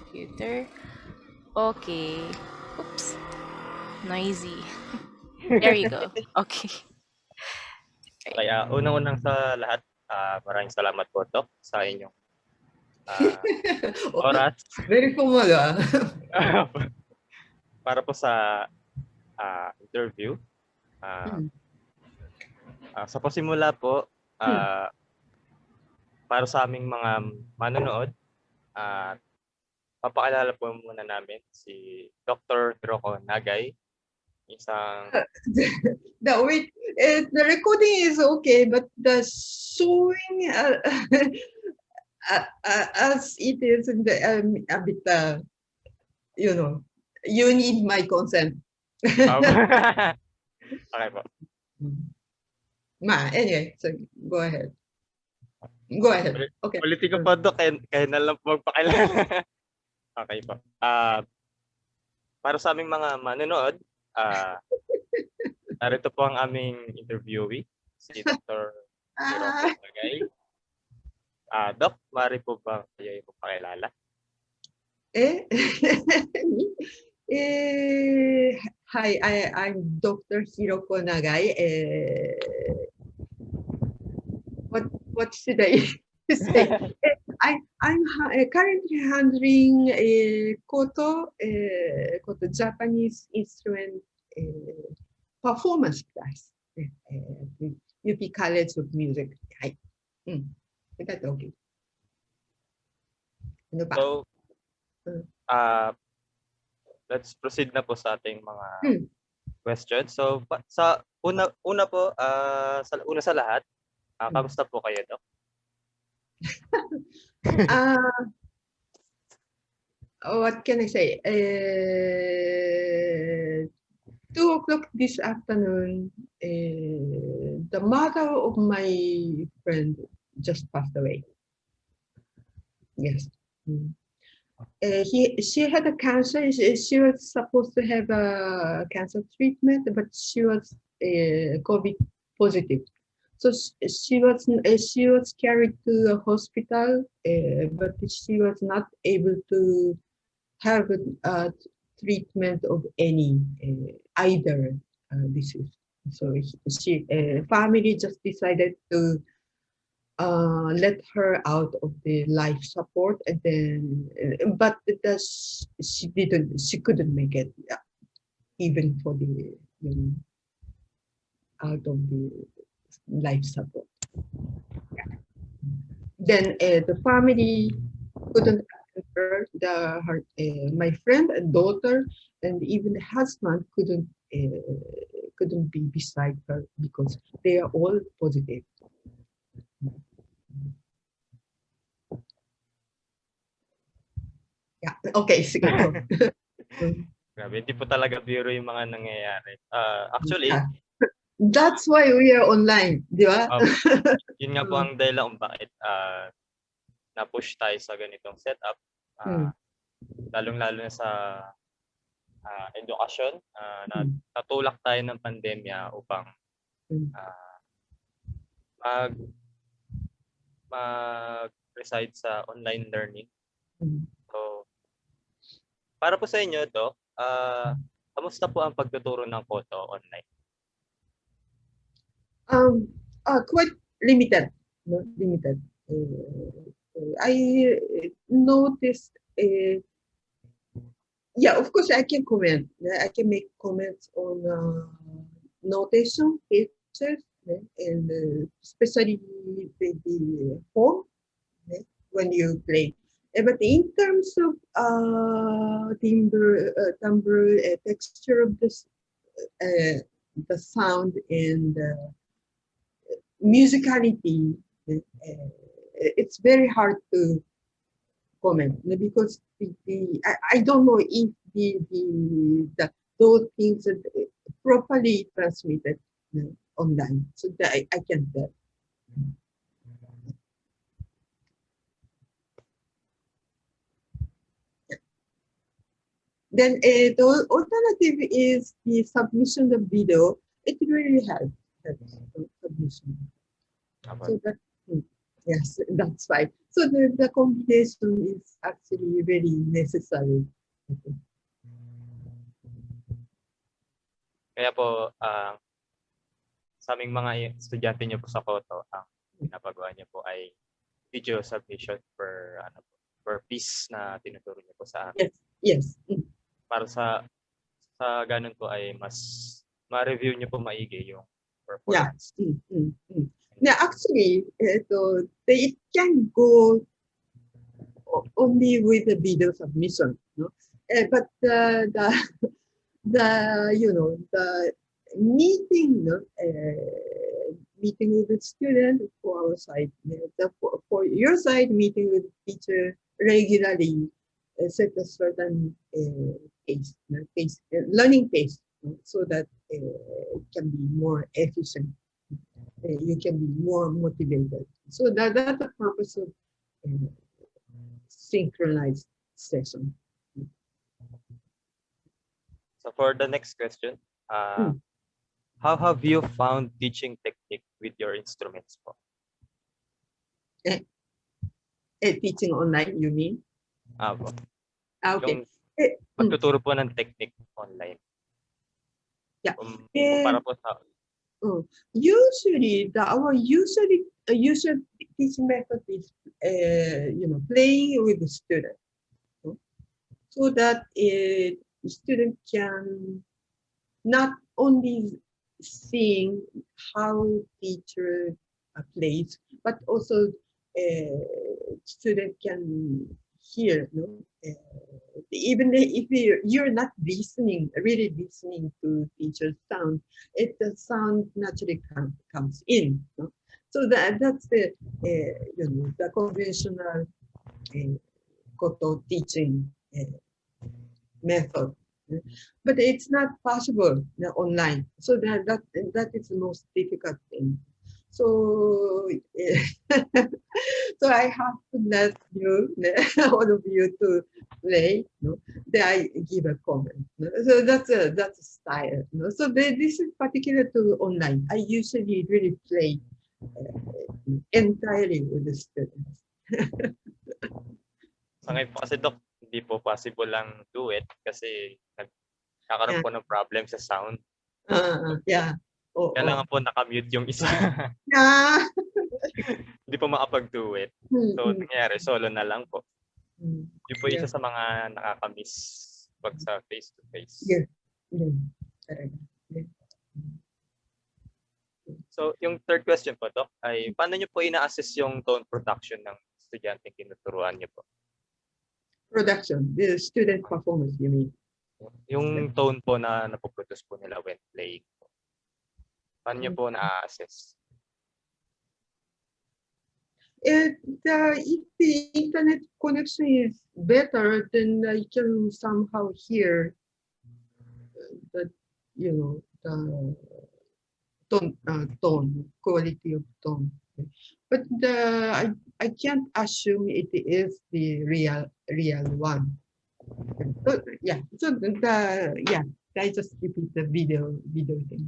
computer. Okay. Oops. Noisy. There you go. Okay. Okay. Kaya unang-unang sa lahat, maraming salamat po, Doc, sa inyong ah, oras Very formal. para po sa interview. Sa pasimula po, para sa aming mga manonood, papakilala po muna namin si Dr. Hiroko Nagai, isang Wait, the recording is okay, but the showing as it is in the a bit, you need my consent. okay po. Anyway, so go ahead. Go ahead. Okay. Ulitin ko po, Doc, kaya na lang po magpakilala. Okay po. Para sa aming mga manonood, narito po ang aming interviewee, si Dr. Hiroko Nagai. Doc, maaari po ba kayo ipapakilala? Hi, I'm Dr. Hiroko Nagai. What should I say? I'm currently handling koto Japanese instrument performance class UP College of Music. That's okay. Ano pa? So, let's proceed na po sa ating mga questions. So, sa una po, sa lahat, kamusta po kayo, Doc? What can I say? 2 o'clock this afternoon, the mother of my friend just passed away. Yes. She had a cancer. She was supposed to have a cancer treatment, but she was COVID positive. So she was carried to the hospital, but she was not able to have a treatment of any either disease. So she family just decided to let her out of the life support, and then but she couldn't make it even for the out of the life support. Then the family couldn't her, my friend and daughter and even the husband couldn't be beside her because they are all positive. Yeah. Okay, sige. Grabe, hindi po talaga biro yung mga nangyayari. Actually, that's why we are online, di ba? Yun nga po ang dahilan kung bakit na-push tayo sa ganitong setup. Lalong-lalo na sa edukasyon. Natulak tayo ng pandemya upang mag-reside sa online learning. So, para po sa inyo, Doc, kamusta po ang pagtuturo ng koto online? Quite limited. No? Limited. I noticed. Yeah, of course, I can comment. I can make comments on notation pictures, and especially the form when you play. But in terms of timbre, texture of this, the sound and musicality, it's very hard to comment because I don't know if those things are properly transmitted online, so that I can't tell. Then the alternative is the submission of video. It really helps. Submission. So that Yes, that's right. So the combination is actually very necessary. I think. Kaya po, sa aming mga estudyante niyo po sa Koto, ang pinapagawa niyo po ay video submission per piece na tinuturo niyo po sa amin. Yes. Para sa ganun po ay mas ma-review niyo po maigi yung performance. Now, actually, they can go only with the video submission, no? But the meeting, meeting with the student for our side, for your side, meeting with the teacher regularly, set a certain pace, learning pace, so that it can be more efficient. You can be more motivated. So that's the purpose of synchronized session. So for the next question, how have you found teaching technique with your instruments po? Teaching online, you mean? Po. Okay. Yung pagtuturo po ng technique online. Yeah. Para po sa usually our usual teaching method is playing with the student, so that the student can not only seeing how teacher plays, but also student can hear, even if you're not really listening to teacher's sound, the sound naturally comes in. So that's the the conventional Koto teaching method. But it's not possible online. So that is the most difficult thing. So so I have to let you, all of you, to play. Then I give a comment. So that's a style. So this is particular to online. I usually really play entirely with the students. Sa ngayon po kasi, Doc, hindi po possible lang do it kasi nagkakaroon po ng problem sa sound. Yeah. Kailangan po nakamute yung isa. Hindi po makapag-do it. So, nangyayari, solo na lang po. Yun po isa sa mga nakakamiss pag sa face-to-face. Yeah. So, yung third question po, Doc, ay paano nyo po ina-assess yung tone production ng estudyante tinuturuan nyo po? Production, the student performance, you mean? Yung tone po na napoproduce po nila when playing. Paano nyo po na-assess? If the internet connection is better, then I can somehow hear the tone, quality of tone. But I can't assume it is the real one. So I just repeat the video thing.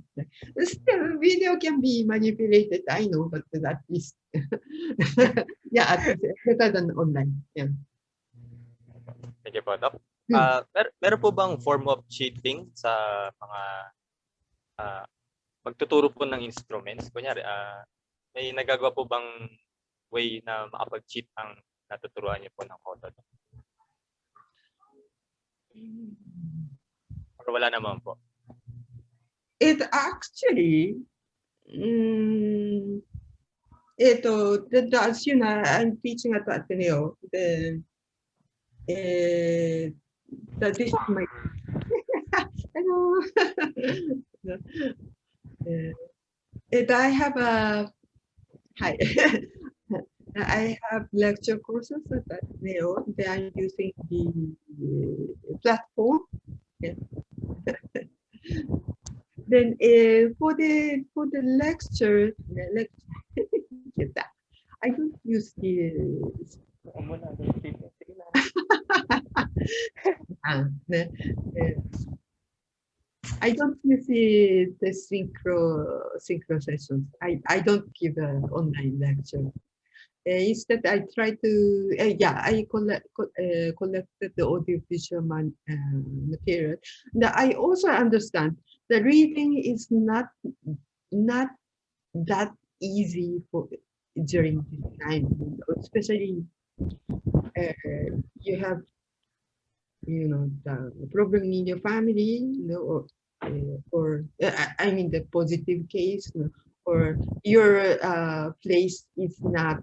Still, video can be manipulated, I know, but at least at least better than online. Yeah. Thank you po, Doc. Meron po bang form of cheating sa mga magtuturo po ng instruments? Kunyari, may nagagawa po bang way na makapag-cheat ang natuturuan niyo po ng Koto? Or wala naman po? It actually, as you know, I'm teaching at Ateneo. This is my hello. I have a hi. I have lecture courses at Ateneo. They are using the platform. Yeah. Then for the lecture, I don't use the I don't use the synchro sessions. I don't give an online lecture. Instead, I try to, I collected the audiovisual material. Now, I also understand the reading is not that easy for during this time, especially you have the problem in your family, I mean the positive case, or your place is not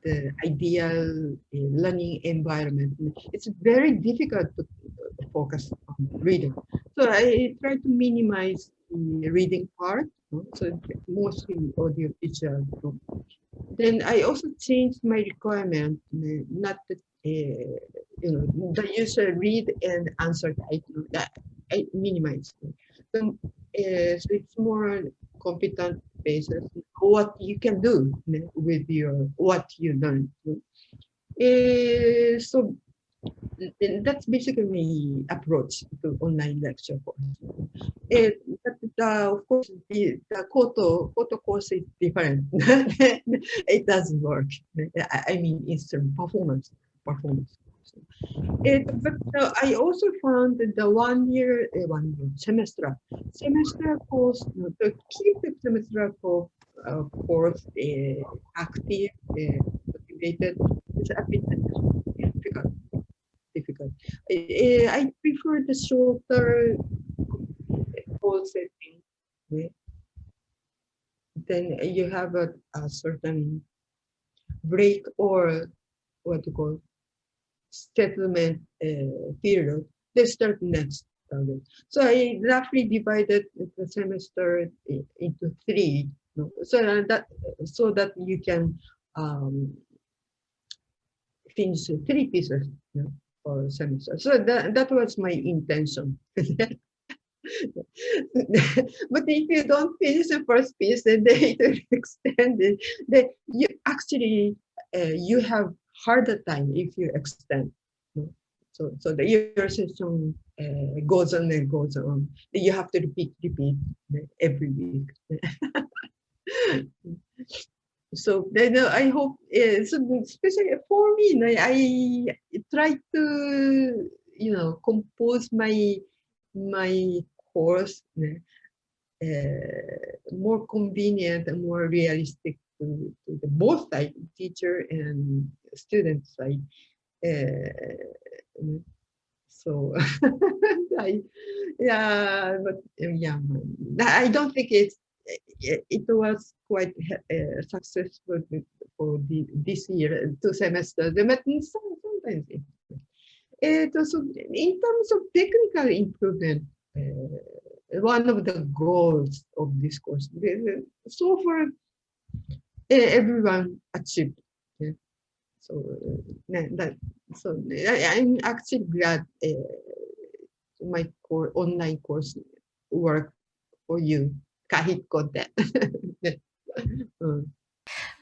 the ideal learning environment. It's very difficult to focus on reading. So I try to minimize the reading part. So mostly audio visual. Then I also changed my requirement, not that the user read and answer type. That I minimize. So it's more competent basis what you can do with your what you learn. So that's basically my approach to online lecture course. But of course, the Koto course is different. It doesn't work. I mean, it's a performance. But I also found that the 1 year semester course, to keep the semester course active, motivated, is a bit difficult. I prefer the shorter goal setting. eh, Then you have a certain break or what to call settlement period. They start next target. So I roughly divided the semester into three. So that you can um, finish three pieces for semester. So that was my intention. But if you don't finish the first piece, then they extend it. Then you have harder time if you extend. No? So the year session goes on and goes on. You have to repeat every week. So then I hope, so especially for me, I try to compose my course more convenient and more realistic to the both side, teacher and student side. So I, yeah, but yeah, I don't think it was quite successful for this year, 2 semesters. But sometimes it also, in terms of technical improvement, one of the goals of this course, so far everyone achieved. Yeah. So I'm actually glad my online course work for you kahit konti.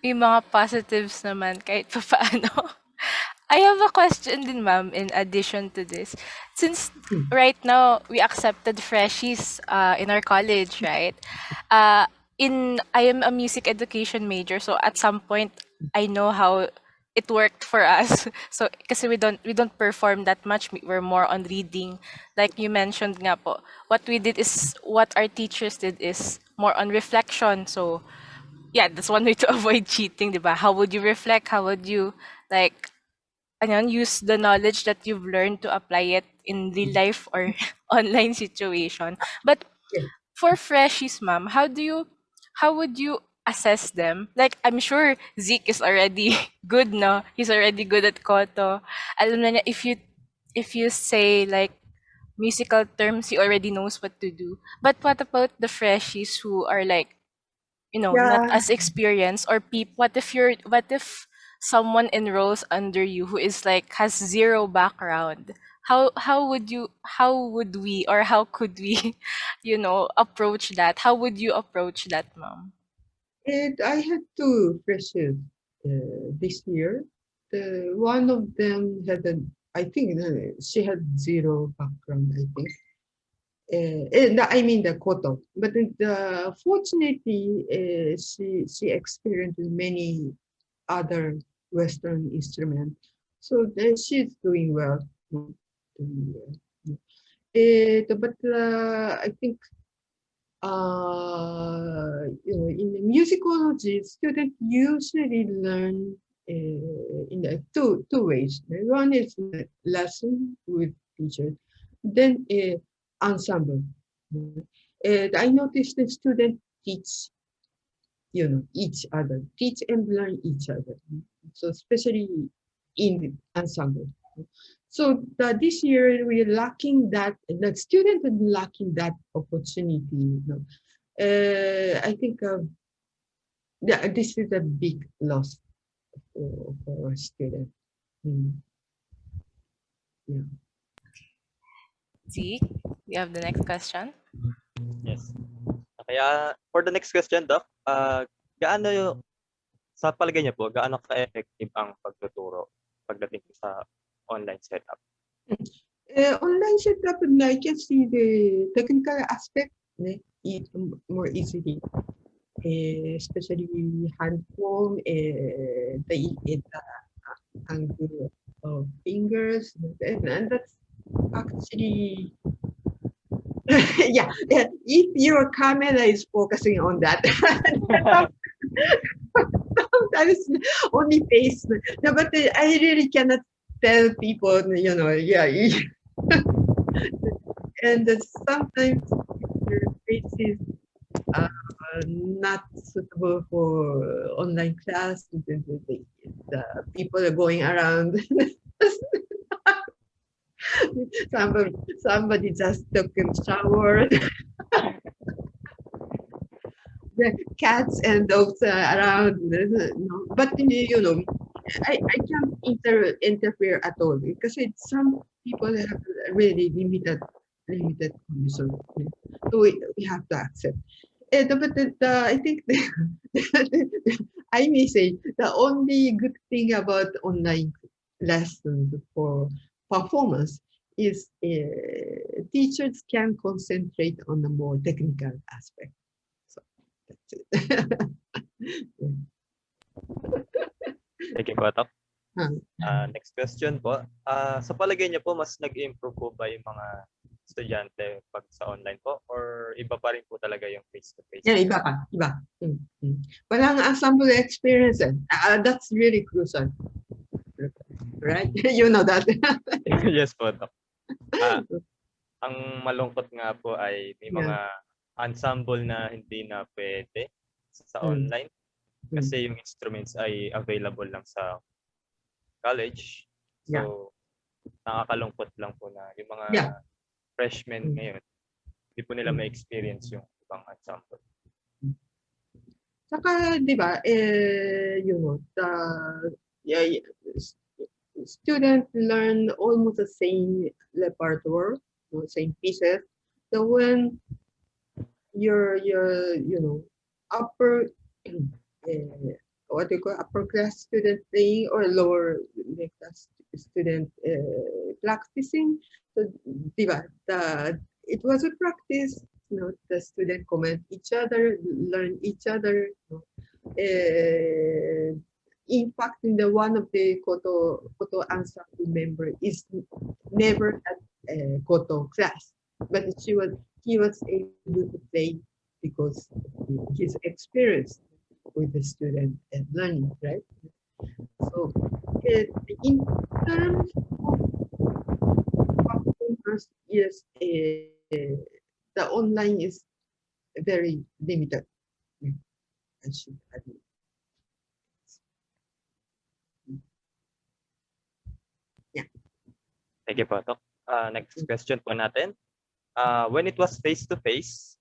May mga positives naman kahit papaano. I have a question din, ma'am, in addition to this. Since right now we accepted freshies in our college, right? I am a music education major, so at some point I know how it worked for us. So kasi we don't perform that much. We're more on reading. Like you mentioned nga po, what our teachers did is more on reflection. So yeah, that's one way to avoid cheating, diba? How would you reflect? How would you like use the knowledge that you've learned to apply it in real life or online situation? But Yes. for freshies, ma'am, how would you assess them? Like I'm sure Zeke is already good, no? He's already good at koto. Alam na niya, if you say like musical terms, he already knows what to do. But what about the freshies who are like not Yeah, as experienced, or what if someone enrolls under you who is like has zero background? How would we, or how could we approach that? How would you approach that, mom? and I had two freshers this year. One of them I think she had zero background, I think. I mean the koto, but fortunately, she experienced many. other Western instrument. So then she's doing well. Doing well. But I think in the musicology, students usually learn in the two ways. One is lesson with teacher, then ensemble. And I noticed the students teach, each other, teach and learn each other. So especially in ensemble. So this year we're lacking that. The students are lacking that opportunity. I think this is a big loss for a student. Yeah. Z, you have the next question. Yes. Kaya for the next question, Doc, sa palagay niyo po, gaano ka-effective ang pagtuturo pagdating sa online setup? Online setup, I can see the technical aspect more easily, especially hand form, the angle of fingers, and that's actually yeah. If your camera is focusing on that, that is only face. No, but I really cannot tell people, yeah. And sometimes your face is not suitable for online class. The people are going around. Somebody just took a shower. The cats and dogs are around. But I can't interfere at all because some people have really limited condition. So we have to accept. I think I may say the only good thing about online lessons for performance is teachers can concentrate on the more technical aspect. So that's it. Thank you po, Doc. Huh. Next question po. Sa palagay niyo po, mas nag-improve po ba yung mga estudyante pag sa online po? Or iba pa rin po talaga yung face-to-face? Yeah, iba. Walang ensemble experience. That's really crucial. Right? You know that. Yes po, Doc. Ang malungkot nga po ay may mga ensemble na hindi na pwede sa online kasi yung instruments ay available lang sa college. So, nakakalungkot lang po na yung mga freshmen ngayon, hindi po nila ma-experience yung ibang ensemble. Saka, di ba, students learn almost the same repertoire, same pieces. So when your upper what do you call upper class student playing or lower class student practicing, so diba, it was a practice. The student comment each other, learn each other. In fact, one of the koto ensemble member is never at koto class, but he was able to play because of his experience with the student and learning, right? So, in terms of performance, yes, the online is very limited. I should admit. Yeah. Thank you po, Doc. Next question po natin. When it was face-to-face,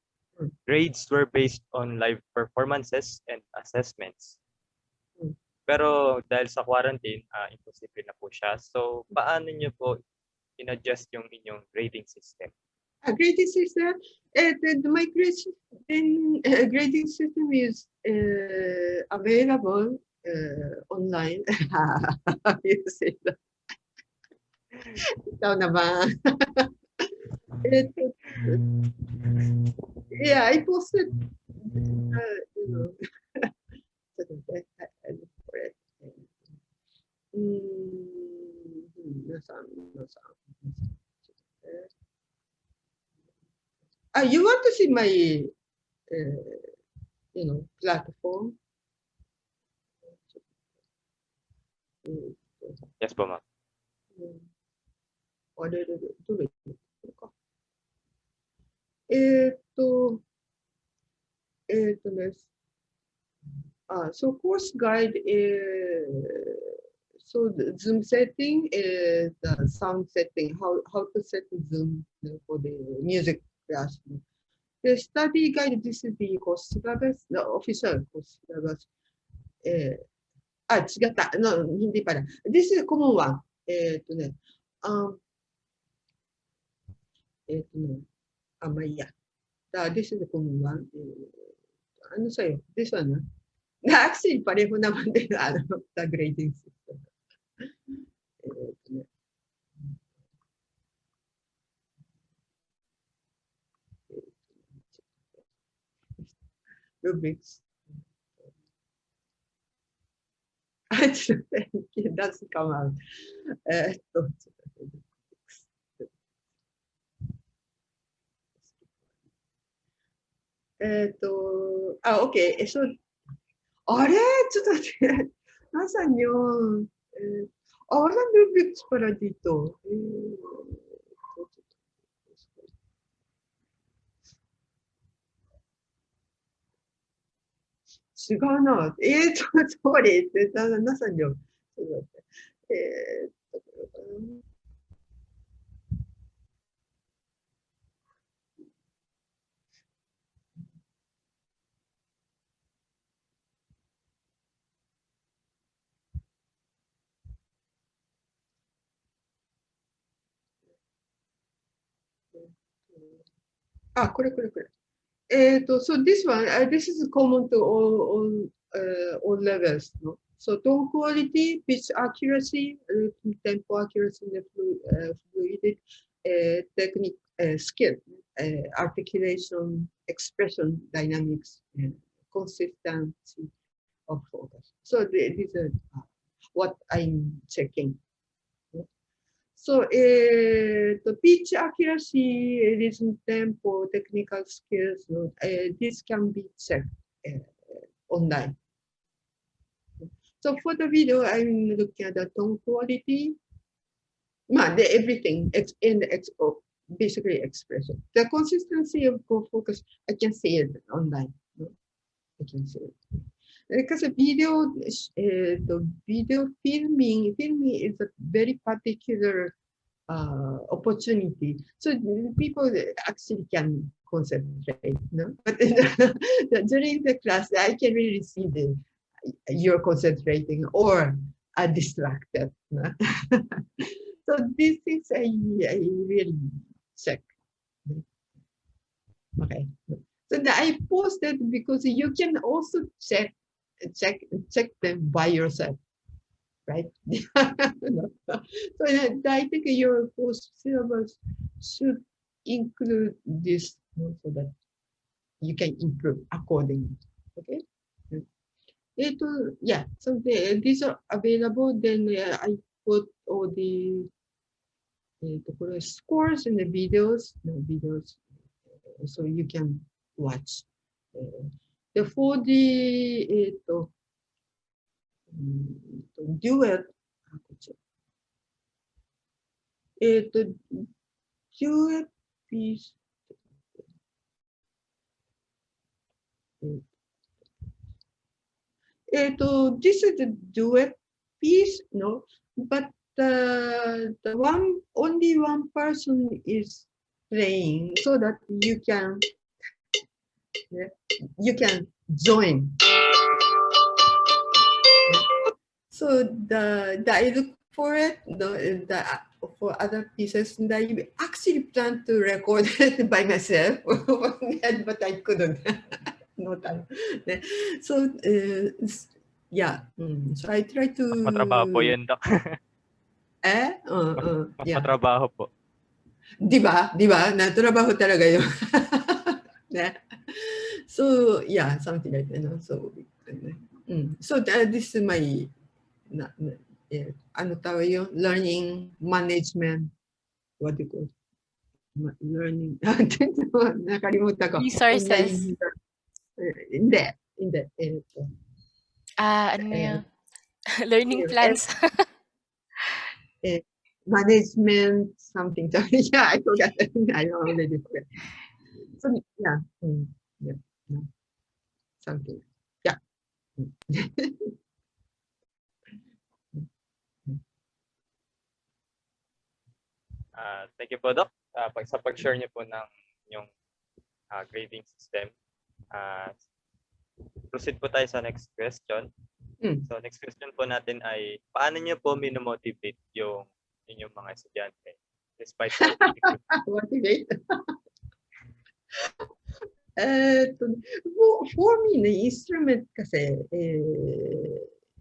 grades were based on live performances and assessments. Pero dahil sa quarantine, imposible na po siya. So, paano niyo po in-adjust yung inyong grading system? Grading system, my grading system is available online. You say that. Ikaw naman. Yeah, I posted, I look for it. 皆さん。You want to see my, platform? Yes po, ma'am. あれどれか。ね。So course guide so the Zoom setting is the sound setting, how to set Zoom for the music class. The study guide, this is the course syllabus, the official course syllabus. 違った。hindi pala. This is a common one. まあいいや。This is a common one. ano sa'yo? This one, actually, pareho naman din, the grading system. Rubrics. It doesn't come out. Okay. So, あれちょっと待って。nasa nyo? Walang rubrics para dito. 違うな。sorry. nasa nyo? ちょっと待って。これ。So this one, this is common to all levels. No? So tone quality, pitch accuracy, tempo accuracy, fluidity, technique, skill, articulation, expression, dynamics, consistency of focus. So these are what I'm checking. So, pitch accuracy, rhythm, tempo, technical skills, this can be checked online. So for the video, I'm looking at the tone quality, everything, basically expression. The consistency of focus, I can see it online. I can see it. Because video filming is a very particular opportunity. So people actually can concentrate, no? But during the class, I can really see you're concentrating or are distracted. No? So these things I really check. Okay. So I posted because you can also check them by yourself, right? So I think your post syllabus should include this so that you can improve accordingly. Okay. Yeah. So these are available. Then I put all the scores in the videos. So you can watch. For the duet, duet piece. This is the duet piece, no, but only one person is playing, so that you can join. So I look for it, for other pieces, and I actually plan to record it by myself, but I couldn't. No time. So yeah. So I try to. Mas matrabaho po yun, Doc. Mas yeah. matrabaho po. Di ba? Natrabaho talaga yun. So yeah, something like that. So this is my learning management, what do you call learning, nakalimutan ko. Resources. Online, hindi, Ano yun? Learning eh, plans. management something. Yeah, I forgot. I already forgot. So yeah, yeah, no, something. Yeah. Thank you po, Doc. Sa pag-share niyo po ng yung grading system. Proceed po tayo sa next question. So next question po natin ay, paano niyo po minomotivate yung inyong mga estudyante despite the Motivate. For me, the instrument kasi,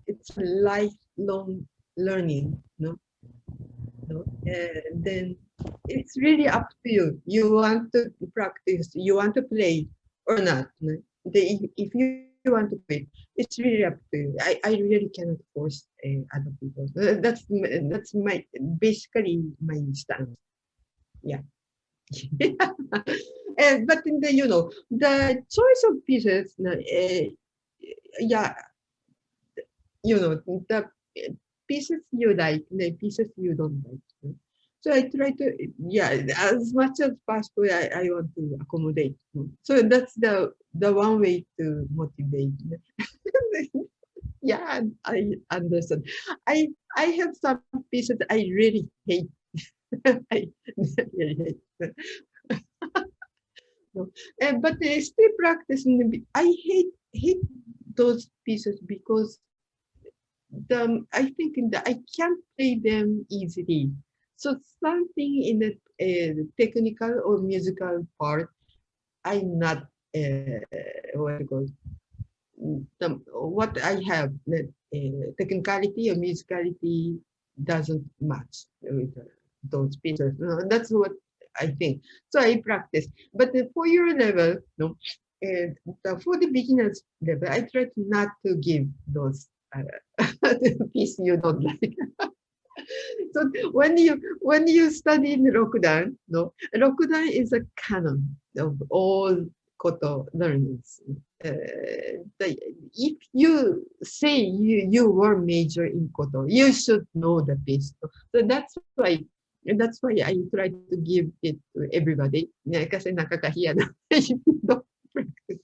it's lifelong learning, no? Then it's really up to you. You want to practice, you want to play or not. No? If you want to play, it's really up to you. I really cannot force other people. That's my basically my stance. Yeah. But in the the choice of pieces, yeah, the pieces you like, the pieces you don't like. So I try to, yeah, as much as possible, I want to accommodate. So that's the one way to motivate. Yeah, I understand. I have some pieces I really hate. I really hate. No. But still practicing. I hate those pieces because I think I can't play them easily. So something in the technical or musical part, I'm not what you call what I have the technicality or musicality doesn't match with those pieces. That's what I think. So I practice. But for your level, no, for the beginners level, I try to not to give those piece you don't like. So when you study in Rokudan, no, Rokudan is a canon of all koto learners. If you say you were major in koto, you should know the piece. So that's why I try to give it to everybody. Kasi nakakahiya na if you don't practice.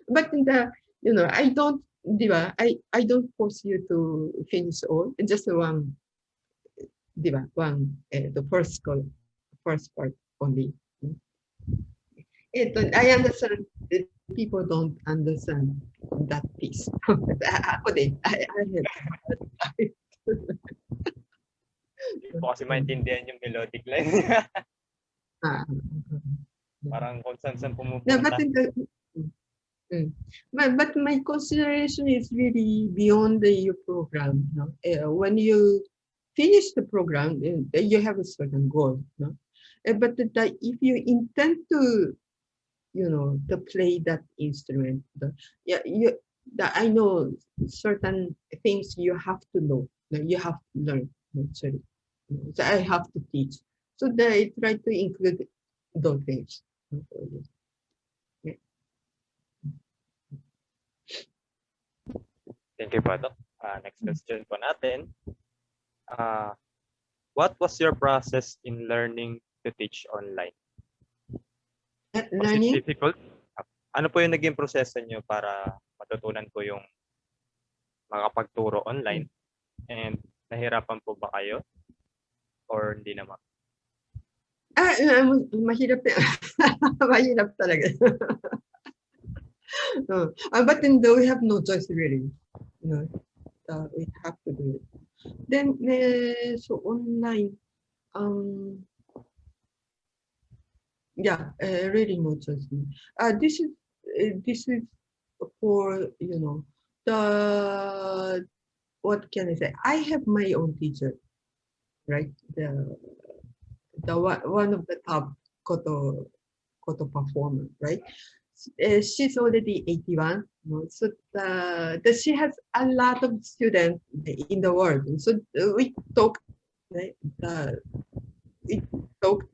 But I don't, di ba? I don't force you to finish all. Just one, di ba? The first part only. I understand that people don't understand that piece. Ako din. I have. kasi maintindihan yung melodic line. Parang kung saan Yeah, pumupunta. but my consideration is really beyond your program. No? When you finish the program, you have a certain goal. No? But if you intend to, to play that instrument, I know certain things you have to know. You have to learn. Actually. So I have to teach. So I try to include those things. Thank you po, Doc. Next question po natin. What was your process in learning to teach online? Was Learning? it difficult? Ano po yung naging proseso nyo para matutunan po yung makapagturo online? And nahirapan po ba kayo? Or hindi naman? Mahirap mahirap talaga. But then we have no choice really. We have to do it. Then so online, yeah, really no choice. This is for the what can I say? I have my own teacher, right? The one of the top koto performer, right? she's already 81. So she has a lot of students in the world. So we talk, we talk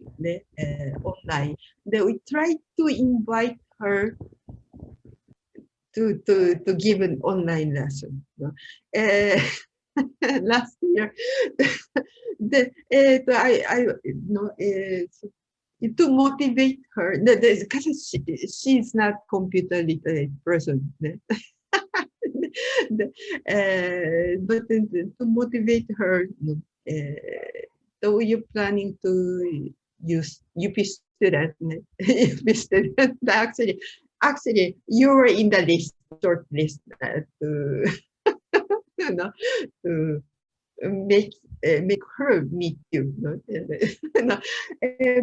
online. Then we try to invite her to give an online lesson. Last year, I to motivate her, because she's not computer literate person. But to motivate her, so you're planning to use UP student, UP student. Actually, you were in the list, short list to, you know, to make her meet you. No?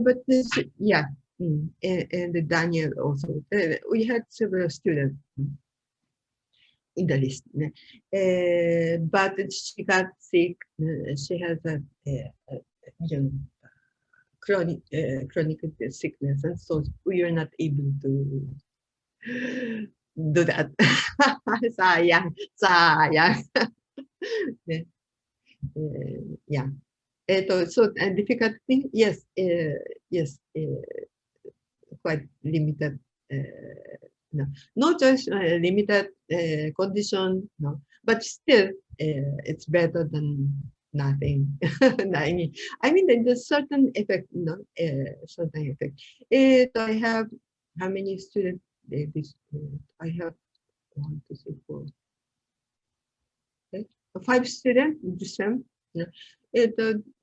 But yeah, and Daniel also. We had several students in the list. But she got sick. She has a you know, chronic sickness, and so we are not able to do that. Sayang, sayang. Yeah. So difficult thing, yes, yes, quite limited. No, not just limited condition, no, but still, it's better than nothing. I mean, there's certain effect, no, certain effect. I have how many students? This I have 1, 2, 3, 4, okay, 5 students this sem.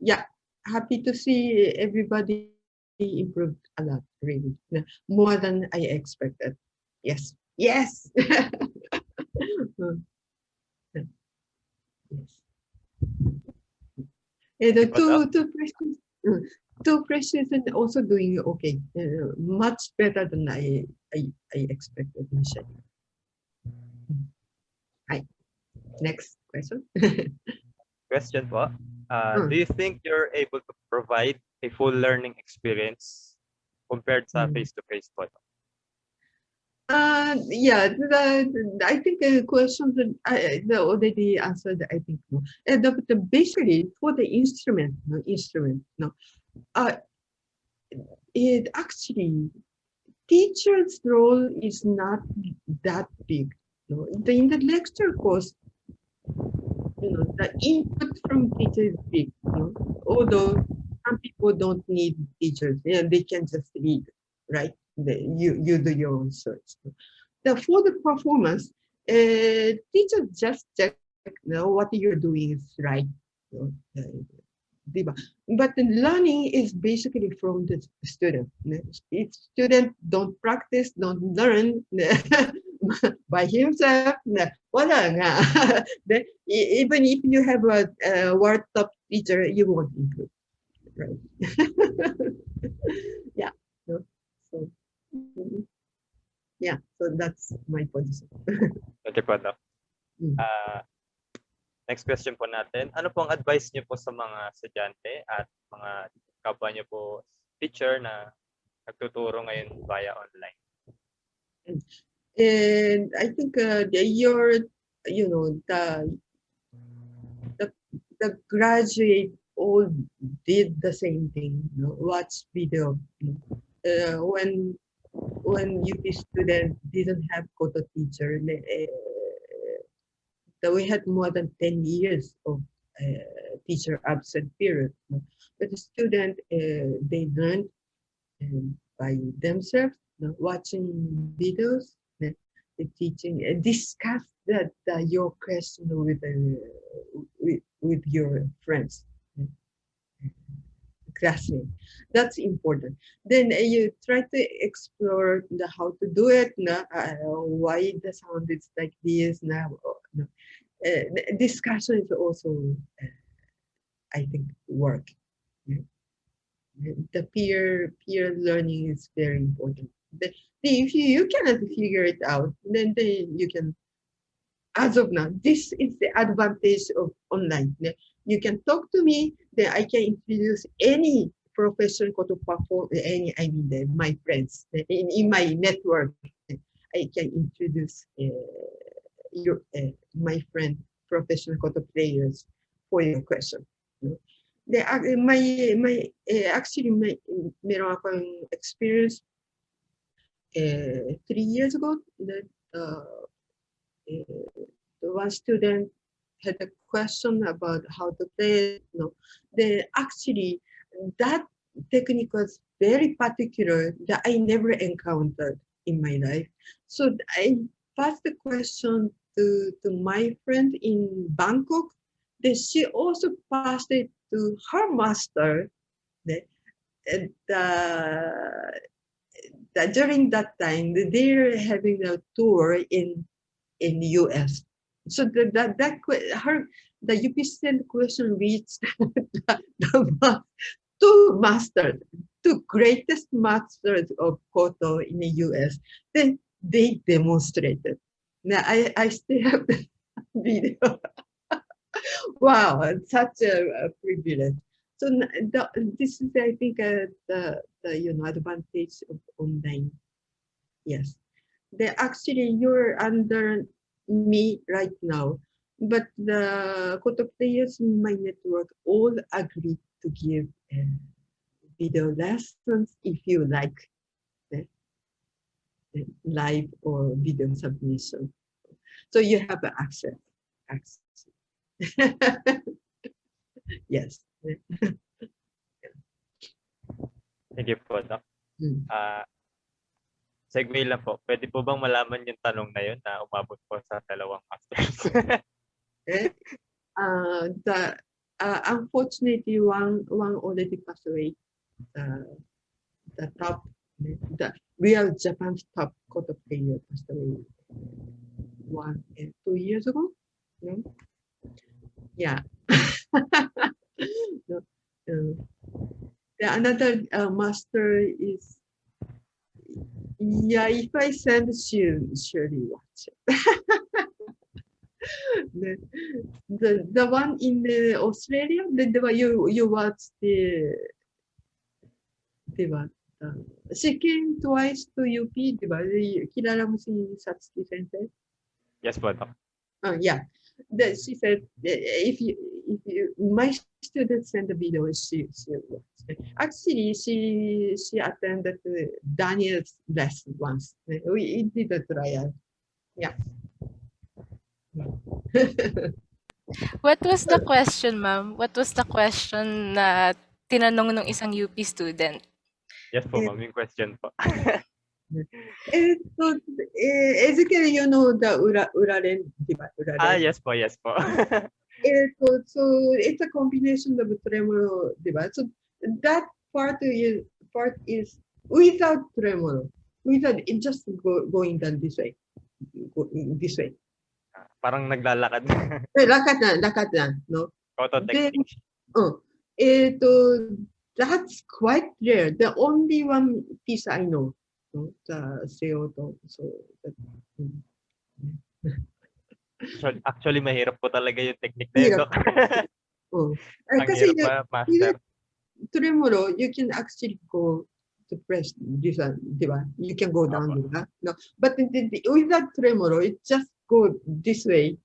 Yeah, happy to see everybody improved a lot, really, more than I expected. Yes, yes. Yes. The two precious and also doing okay, much better than I expected initially. Hi. Next question. Question po. Do you think you're able to provide a full learning experience compared sa face-to-face po? Yeah, I think the question that I already answered, I think, no. Basically for the instrument, it actually teacher's role is not that big. No, in the lecture course, the input from teacher is big. Although some people don't need teachers, they can just read, right? You do your own search. For the performance, teacher just check what you're doing is right. But the learning is basically from the student. If student don't practice, don't learn by himself, wala nga. Even if you have a word top teacher, you won't improve, right? Yeah. So yeah, so that's my position. Okay po, no? Next question po natin. Ano po ang advice niyo po sa mga estudyante at mga kapwa niyo po teacher na nagtuturo ngayon via online? And I think the graduate all did the same thing, watch video. When UP student didn't have Koto teacher, we had more than 10 years of teacher absent period. But the student, they learned by themselves, watching videos, teaching, discuss your question with your friends, classmate. That's important. Then you try to explore how to do it, why the sound is like this now. Discussion is also, I think, work. The peer learning is very important. If you cannot figure it out, then you can. As of now, this is the advantage of online. You can talk to me, then I can introduce any profession to perform my friends in my network. I can introduce my friend, professional koto players, for your question. Actually, meron akong experience 3 years ago that one student had a question about how to play. Actually, that technique was very particular that I never encountered in my life. So I passed the question to my friend in Bangkok. Then she also passed it to her master. And, during that time, they're having a tour in US. So the UPCN question reached two masters, two greatest masters of Koto in the US. Then they demonstrated. Now I still have the video. Wow, such a privilege. So this is, I think, the advantage of online. Yes. Actually, you're under me right now, but the Koto players in my network all agreed to give video lessons if you like live or video submission. So you have access. Yes. Thank you po, Doc. Mm. Segue lang po. Pwede po bang malaman yung tanong na yun na umabot po sa dalawang masters? Unfortunately, one already passed away. The real Japan's top Koto player passed away 2 years ago. No? Yeah. No. Another master is, yeah, if I send, she'll surely watch it. The one in Australia, you watch she came twice to UP, kilala mo si Satsuki Sensei? Yes po, Doc. Yeah. She said, if you my student sent the video, she watched. Actually, she attended Daniel's lesson once. We did a trial. Yeah. What was the question, ma'am? What was the question na tinanong ng isang UP student? Yes po, ma'am. Yung question po. Ezekiel, you know the Uraren, Uraren. Yes po, yes po. So it's a combination of tremolo, so that part is without tremolo, without it, just going down this way, this way. Parang naglalakad. Lakad na, no? Koto technique. That's quite rare. The only one piece I know, no? The Seoto. So Actually, mahirap po talaga yung technique na yun, Doc. Ang kasi hirap master. Tremolo, you can actually go to press this one, you can go down, no? But with that tremolo, it just go this way.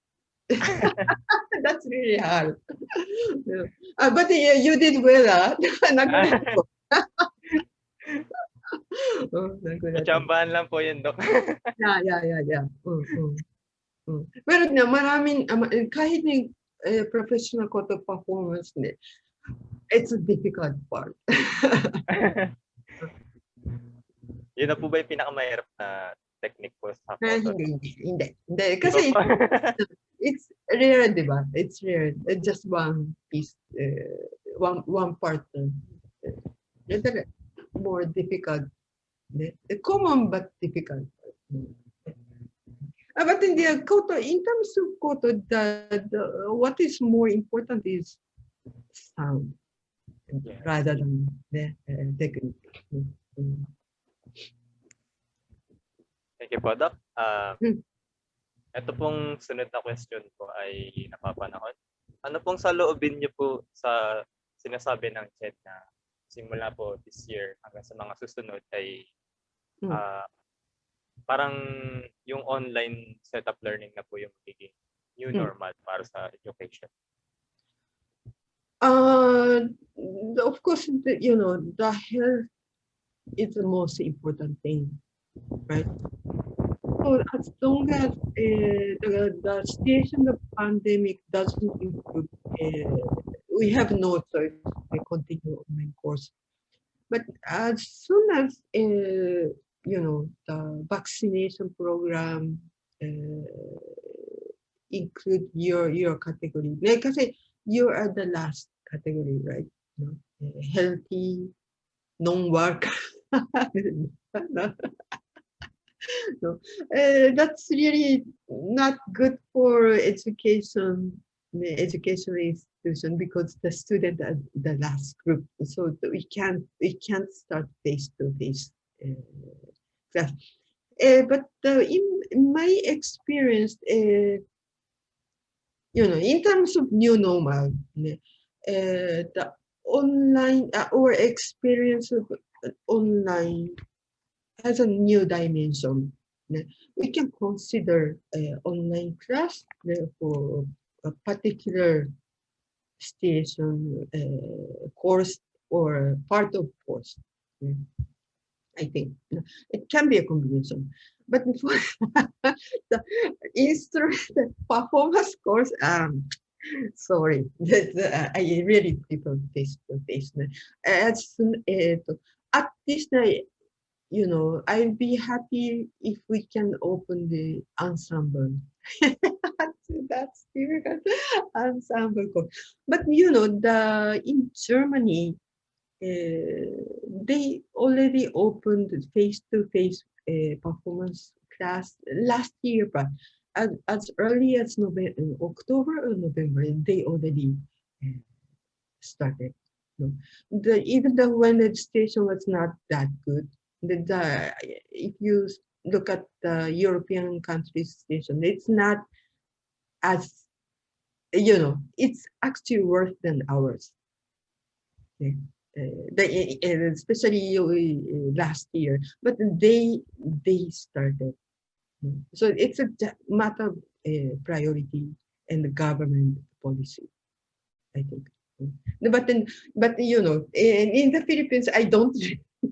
That's really hard. But you did well, Chambahan lang po yun, Doc. Yeah. Pero maraming, kahit yung professional koto performance, it's a difficult part. Yun na po ba yung pinakamahirap na technique po sa koto? Hindi. Kasi it's rare, It's rare. Just one piece, one part. More difficult. Common but difficult. But in the koto, in terms of koto, what is more important is sound rather than the technique. Thank you po, Doc. Ito pong sunod na question po ay napapanahon. Ano pong saloobin niyo po sa sinasabi ng chat na simula po this year hanggang sa mga susunod ay parang yung online setup learning na po yung magiging new normal para sa education. Of course, the health is the most important thing, right? So as long as the situation of pandemic doesn't improve, we have no choice to continue online course. But as soon as the vaccination program include your category, like I say, you are the last category, right? Healthy, non-work. No, that's really not good for education, the educational institution, because the student are the last group, so we can't start face to face class. But in my experience, in terms of new normal, the online or experience of online has a new dimension. We can consider online class for a particular station course or part of course. I think it can be a combination, but for the instrument performance course, sorry, I really prefer face to face. At this I'll be happy if we can open the ensemble. That's difficult. Ensemble course. But in Germany, they already opened face-to-face performance class last year, but as early as October or November, they already started. Even though when the station was not that good, if you look at the European countries station, it's not as it's actually worse than ours. Especially last year, but they started. So it's a matter of priority and the government policy, I think. But in the Philippines, I don't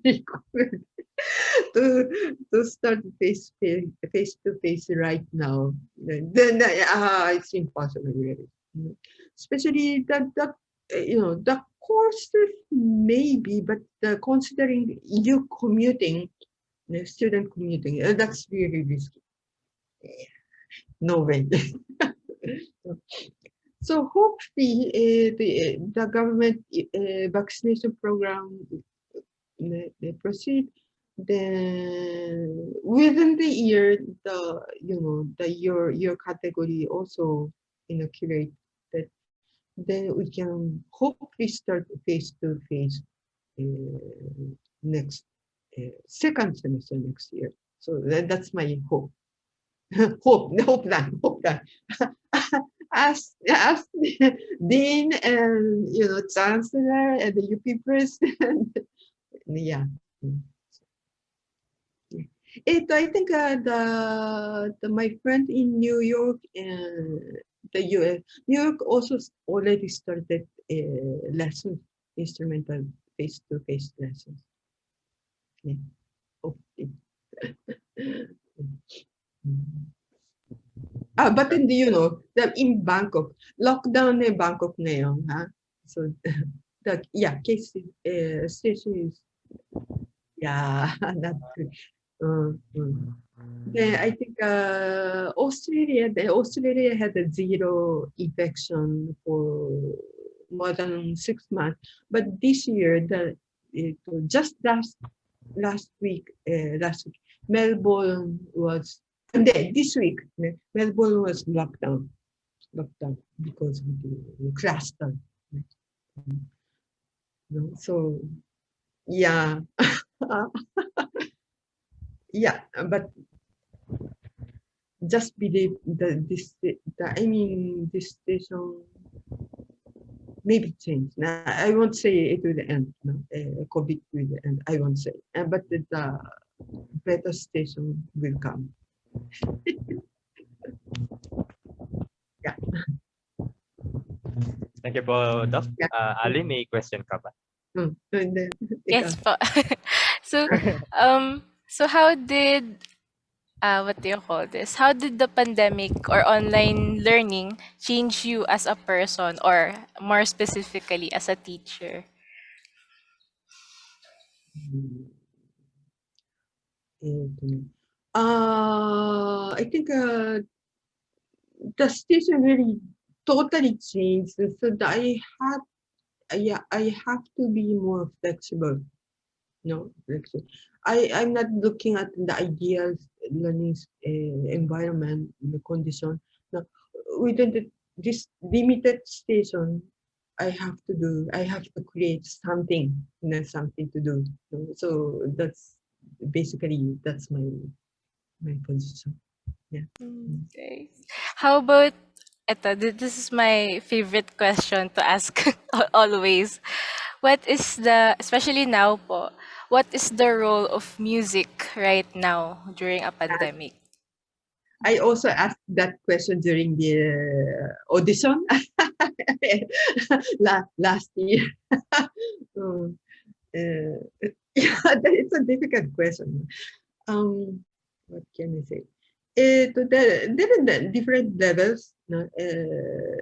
recommend to start face to face right now. Then it's impossible, really. Especially the courses maybe, but considering you commuting, student commuting, that's really risky. No way. So hopefully the government vaccination program they proceed. Then within the year, your category also inoculate that. Then we can hopefully start face to face next second semester next year. So that's my hope. hope that. Ask dean and chancellor and the UP president. Yeah. I think my friend in New York and the US, New York also already started lessons, instrumental face-to-face lessons. Yeah, hopefully. But in in Bangkok, lockdown in Bangkok ngayon, ha? So case station is not good. I think Australia had a zero infection for more than 6 months, but this year just last week, Melbourne was, and then this week Melbourne was locked down because of the cluster. So yeah. Yeah, but just believe this station maybe change. I won't say it will end. COVID will end. I won't say. But better station will come. Yeah. Thank you po, Doc. Yeah. Ali, may question ka ba? And then, Yes po. So, so how did what do you call this? How did the pandemic or online learning change you as a person, or more specifically as a teacher? I think the station really totally changed. So that I have to be more flexible. No, flexible. I'm not looking at the ideal learning environment, the condition. No, within this limited station, I have to create something, something to do. So that's basically that's my position. Yeah. Okay. How about this is my favorite question to ask always. What is the, especially now po, what is the role of music right now during a pandemic? I also asked that question during the audition last year. So, yeah, it's a difficult question. What can I say? There are different levels. No?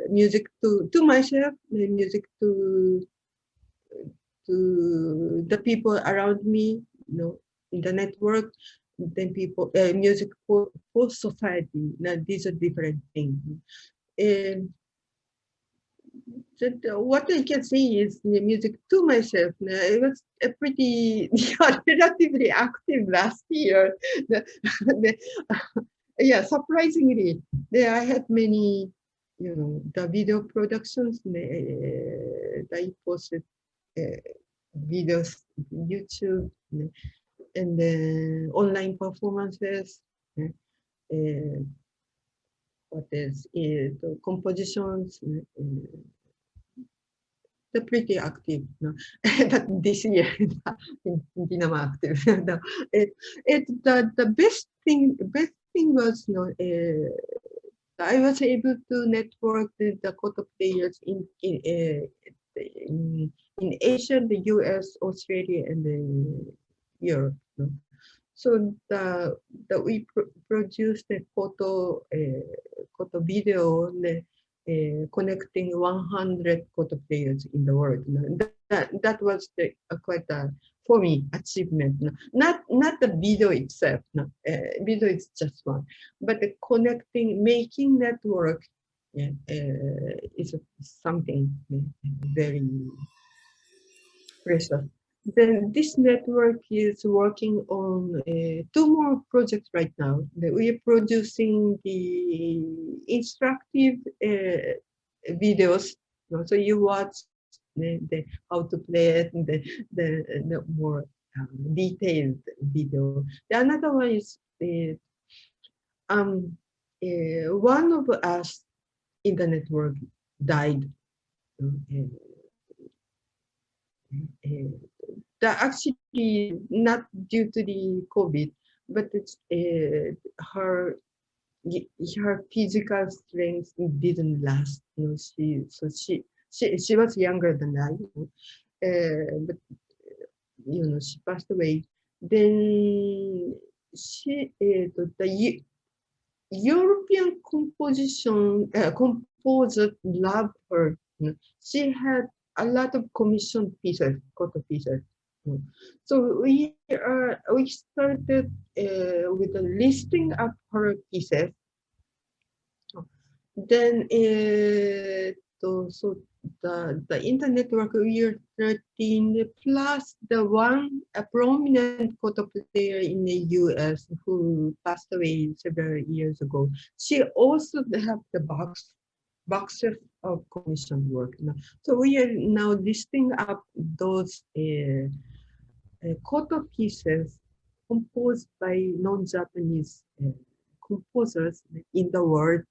Music to myself, music to the people around me, in the network, then people, music for society. Now, these are different things. And what I can say is the music to myself. It was a pretty relatively active last year. Yeah, surprisingly, I had many, the video productions. I posted uh, videos, YouTube, and then online performances. Uh, what else? The compositions. They're pretty active. No? But this year, hindi naman active. No. The best thing was, I was able to network the Koto players in Asia, the US, Australia, and then Europe. No? So we produced a photo video connecting 100 photo players in the world. That was quite a for me achievement. Not the video itself. No, video is just one, but the connecting, making network, yeah, is something very precious. Then this network is working on two more projects right now. We are producing the instructive videos. So you watch how to play it, and the more detailed video. The another one is um, one of us in the network died. Uh, uh, actually not due to the COVID, but it's her physical strength didn't last. She was younger than I, but she passed away. Then the European composer loved her. She had a lot of commissioned pieces, photo pieces. So we started with a listing of her pieces. Then so the internet work year 13 plus the one a prominent photo player in the US who passed away several years ago. She also have the boxes of commission work. So we are now listing up those koto pieces composed by non-Japanese composers in the world.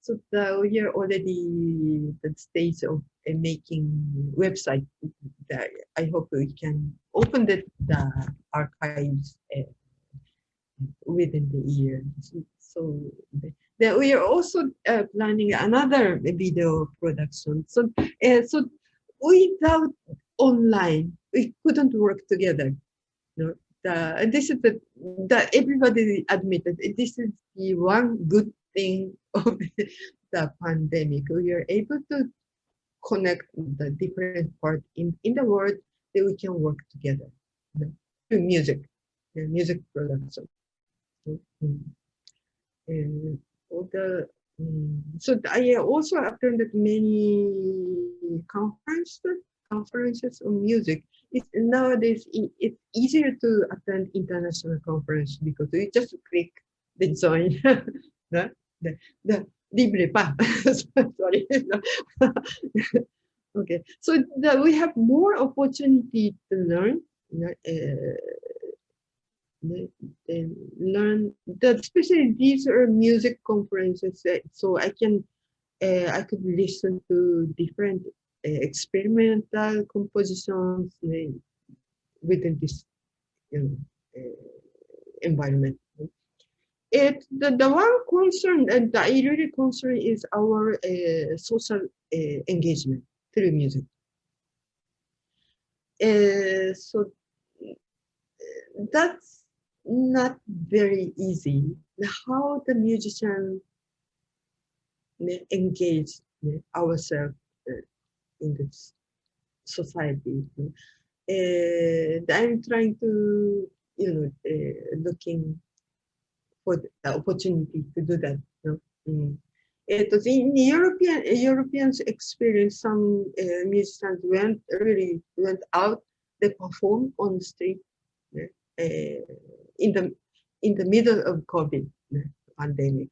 So we are already at the stage of making website. That I hope we can open the archives within the year. So then we are also planning another video production. So without online, we couldn't work together. No, this is the everybody admitted this is the one good thing of the pandemic. We are able to connect the different part in the world that we can work together. You know, through music, music production. Mm. And all the so I also attended many conferences on music. It's nowadays it's easier to attend international conference because you just click the join the libre pas. Sorry. Okay, so we have more opportunity to learn. Learn that especially these are music conferences, so I could listen to different experimental compositions within this environment. The one concern that I really concern is our social engagement through music. So that's not very easy. How the musician engage ourselves in this society. I'm trying to, looking for the opportunity to do that. In Europeans experience, some musicians went out, they perform on the street in the middle of COVID pandemic.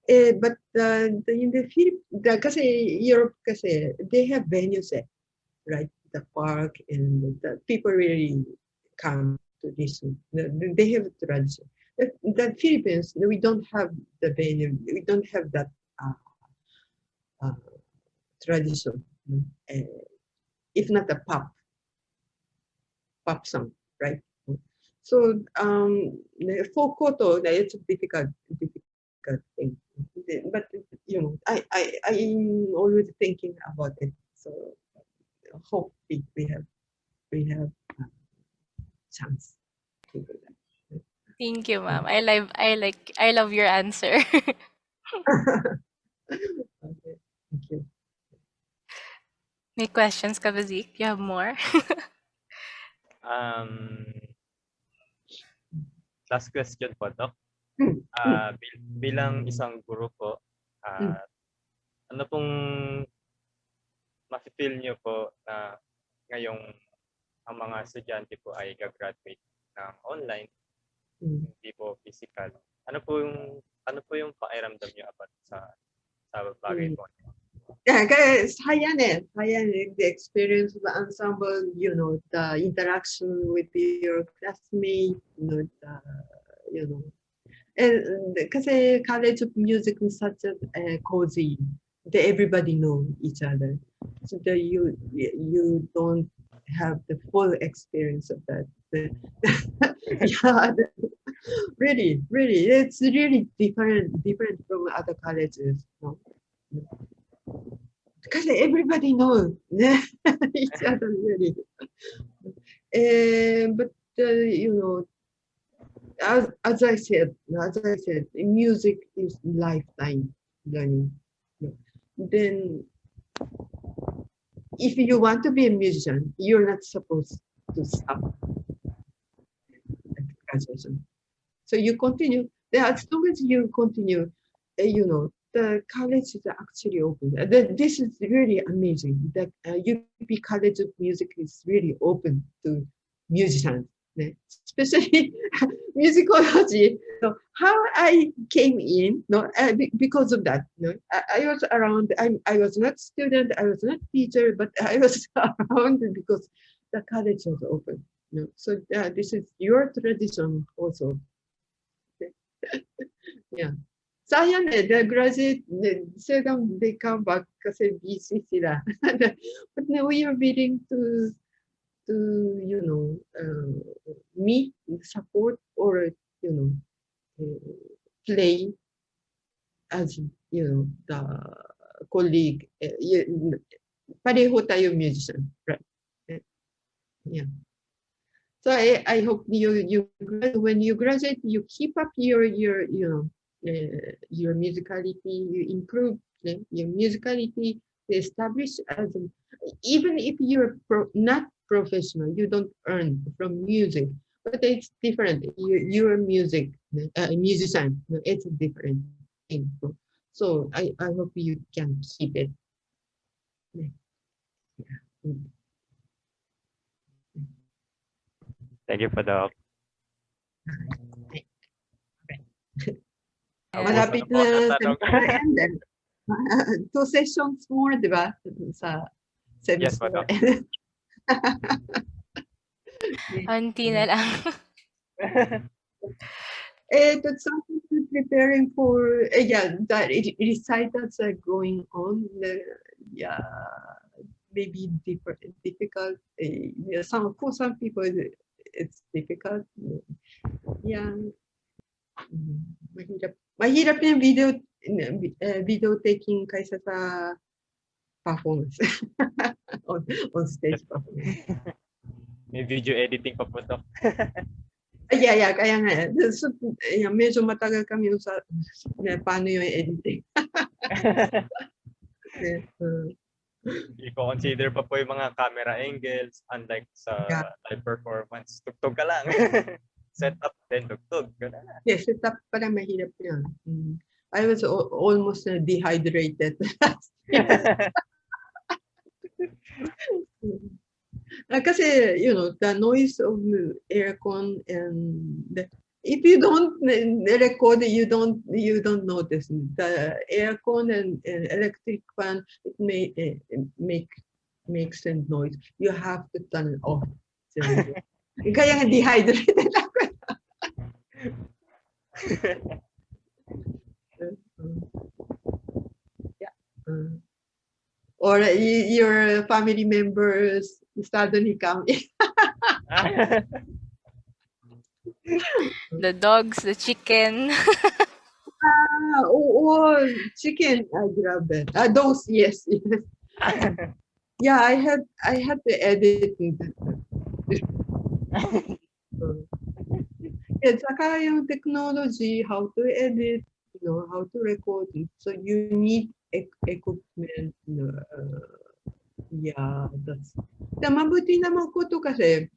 But in the Philippines, kasi Europe kasi, they have venues, right? The park, and the people really come to listen. They have a tradition. The Philippines, we don't have the venue. We don't have that tradition. If not a pop song, right? So for koto, it's a difficult thing. But I'm always thinking about it. So hopefully we have chance to do that. Thank you, ma'am. I love your answer. Okay, thank you. May questions ka ba, Zeke? You have more? Last question po, Doc. Bilang isang guro po, ano pong ma-feel niyo po na ngayong ang mga estudyante po ay gagraduate ng online, hindi po physical? Ano po yung pakiramdam niyo about sa bagay po? Yeah, the experience of the ensemble, the interaction with your classmates, and because college of music is such a cozy, everybody know each other, so that you don't have the full experience of that. Yeah, really, it's really different from other colleges. No? Because everybody knows each other really. But as I said, music is lifetime learning. Then, if you want to be a musician, you're not supposed to stop at graduation. So you continue. As long as you continue, the college is actually open. This is really amazing. That UP College of Music is really open to musicians, especially musicology. So how I came in, because of that. I was around. I was not student. I was not teacher, but I was around because the college was open. So this is your tradition also. Yeah. Sayang the graduate, seldom they come back kasi busy sila. But now we are willing to meet, support, or play as the colleague. Pareho tayo musician, right? Yeah. So I hope when you graduate, you keep up your musicality, you improve your musicality, establish as even if you're not professional, you don't earn from music, but it's different. You're a musician. It's a different thing. So I hope you can keep it. Thank you for the Malapit Tapos na po ang na tanong. semester end. 2 sessions more, di ba? Sa Yes, semester madam. end. Auntie na lang. That's something to preparing for, the recitals are going on. Yeah, maybe difficult. For some people, it's difficult. Yeah. Mahirap yung video taking kaysa sa performance. on stage performance. May video editing pa po to. Yeah, kaya nga. So, medyo matagal kami sa paano yung editing. I-consider pa po yung mga camera angles, unlike sa live performance. Tugtog ka lang. Set up, then tugtog. Yeah, set up pala mahirap yan. I was almost dehydrated. Kasi, the noise of aircon and if you don't record, you don't notice. The aircon and electric fan, it makes a noise. You have to turn it off. Kaya dehydrated ako. Yeah. Or your family members suddenly come in. The dogs, the chicken. Chicken. Grabe. Those, yes. Yeah, I had to edit. Saka yung technology, how to edit, how to record it. So you need equipment. Yeah, that's. Mabuti naman ko to kasi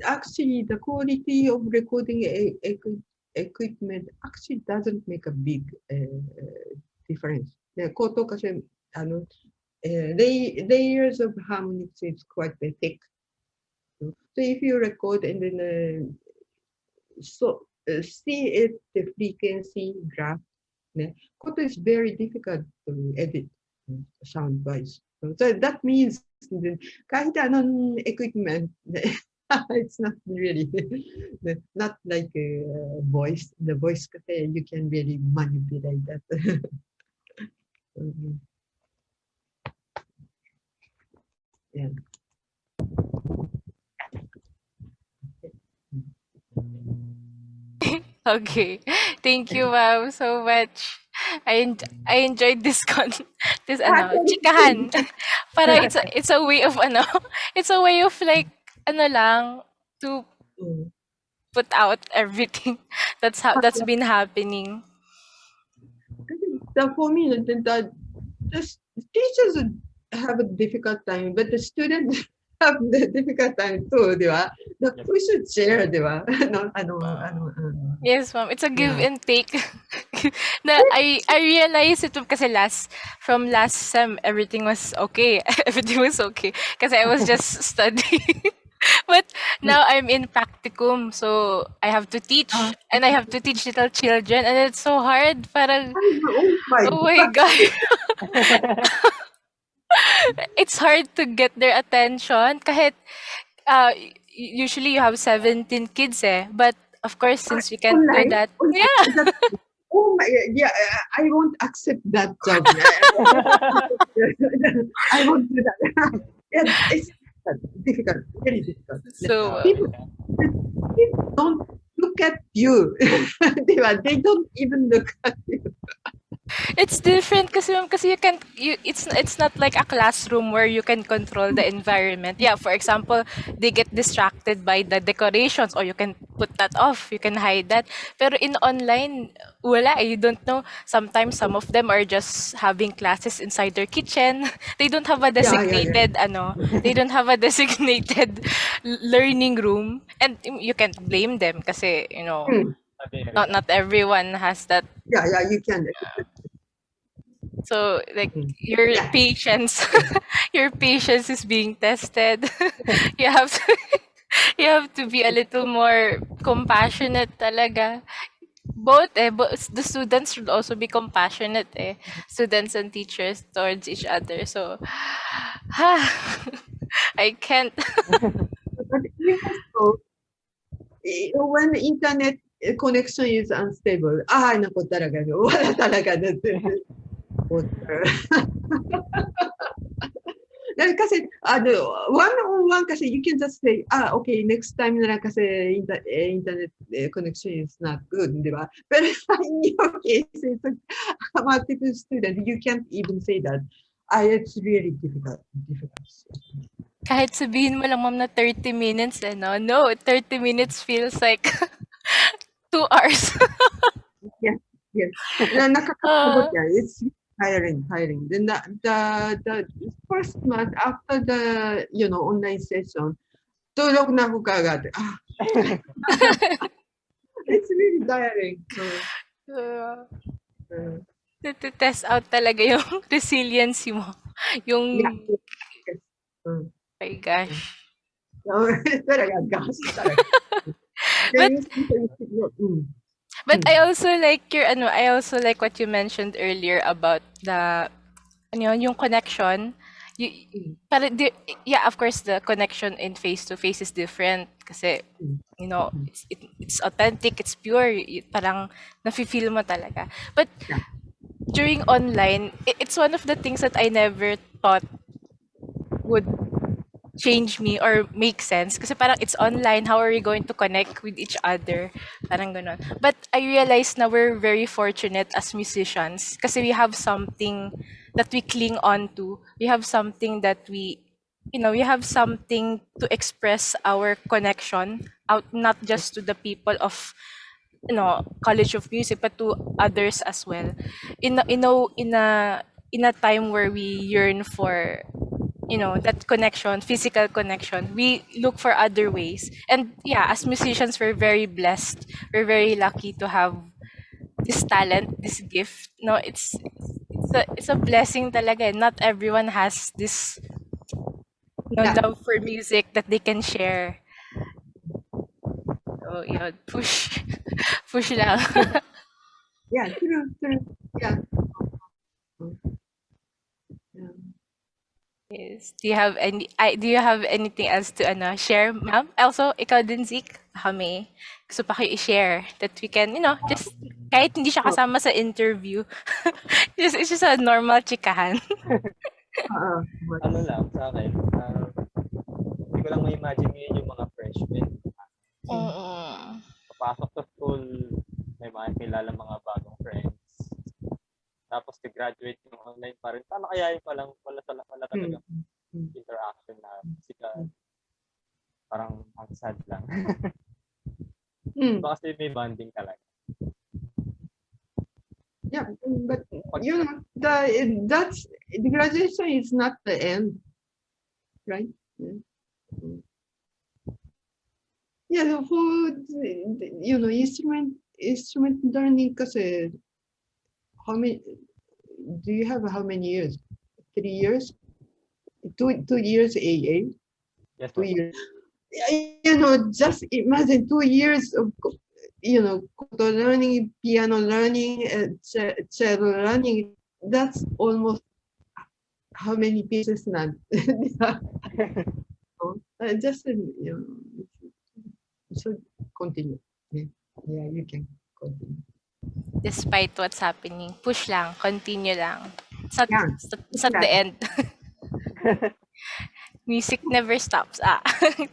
actually the quality of recording equipment actually doesn't make a big difference. Koto kasi layers of harmonics is quite thick. So if you record and then see it, the frequency graph, koto is very difficult to edit sound wise. So that means kahit anong equipment, it's not really not like voice. The voice kasi you can really manipulate that. Yeah. Okay. Thank you, ma'am, so much. I enjoyed this chikahan. Para it's a way of it's a way of like lang to put out everything that's been happening. For me, the teachers have a difficult time, but the students have the difficult time too, di ba? We should share, di ba? Yes, ma'am. It's a give and take. I realized it kasi from last sem, everything was okay. Everything was okay. Kasi I was just studying. But now I'm in practicum, so I have to teach. And I have to teach little children. And it's so hard. Parang, oh my God. It's hard to get their attention. Kahit, usually you have 17 kids But, of course, since we can't do that. Yeah. Oh my God, yeah, I won't accept that job. I won't do that. Yeah, it's difficult, very difficult. So, People don't look look at you. They don't even look at you. It's different kasi ma'am, kasi it's not like a classroom where you can control the environment. Yeah, for example, they get distracted by the decorations or you can put that off, you can hide that. Pero in online, wala, you don't know. Sometimes some of them are just having classes inside their kitchen. They don't have a designated they don't have a designated learning room, and you can't blame them kasi, not everyone has that. Yeah, you can. So like your Yeah. patience, your patience is being tested. you have to, you have to be a little more compassionate talaga. Both the students should also be compassionate students and teachers towards each other. So I can't. But even so, when internet connection is unstable, naku talaga, wala talaga. Kasi one-on-one kasi you can just say, okay, next time na lang kasi internet connection is not good, di ba? Pero in your case, it's a multiple student, you can't even say that. It's really difficult. Kahit sabihin mo lang ma'am na 30 minutes no, 30 minutes feels like 2 hours. Yes. Nakakapagod yan. It's tiring. Then the first month after the online session, tulog na ako kagad. It's really tiring. Test out talaga yung resiliency mo. Yung Yes. my gosh. Talaga, gosh, talaga. But I also like I also like what you mentioned earlier about the yung connection. Yeah, of course the connection in face to face is different kasi it's authentic, it's pure, parang nafi-feel mo talaga. But during online, it's one of the things that I never thought would change me or make sense kasi parang it's online, how are we going to connect with each other, parang ganon. But I realized na we're very fortunate as musicians kasi we have something that we cling on to, we have something that we have something to express our connection out, not just to the people of College of Music, but to others as well, in a time where we yearn for that connection, physical connection. We look for other ways, and yeah, as musicians we're very blessed, we're very lucky to have this talent, this gift. It's a blessing talaga. Not everyone has this love for music that they can share. So push lang. Yeah, true. Yeah. Yes. Do you have anything else to share, ma'am? Also, ikaw din, Zeke, may gusto pa kayo i-share that we can, just kahit hindi siya kasama sa interview. It's just a normal chikahan. Ano lang sa akin, hindi ko lang ma-imagine ngayon yung mga freshmen. Papasok sa school, may mga kilala mga bagong friends. Tapos graduate yung online pa rin. Paano kaya yung palang wala talaga interaction na physical. Parang ang sad lang. Kasi may bonding talaga. Yeah, but that's the graduation is not the end, right? Yeah, for instrument learning kasi how many do you have? How many years? 3 years? 2 years AA? Yes, 2 years. Just imagine 2 years of koto learning, piano learning, cello learning. That's almost how many pieces now? Just so continue. Yeah, you can continue. Despite what's happening, push lang, continue lang. It's not the end. Music never stops.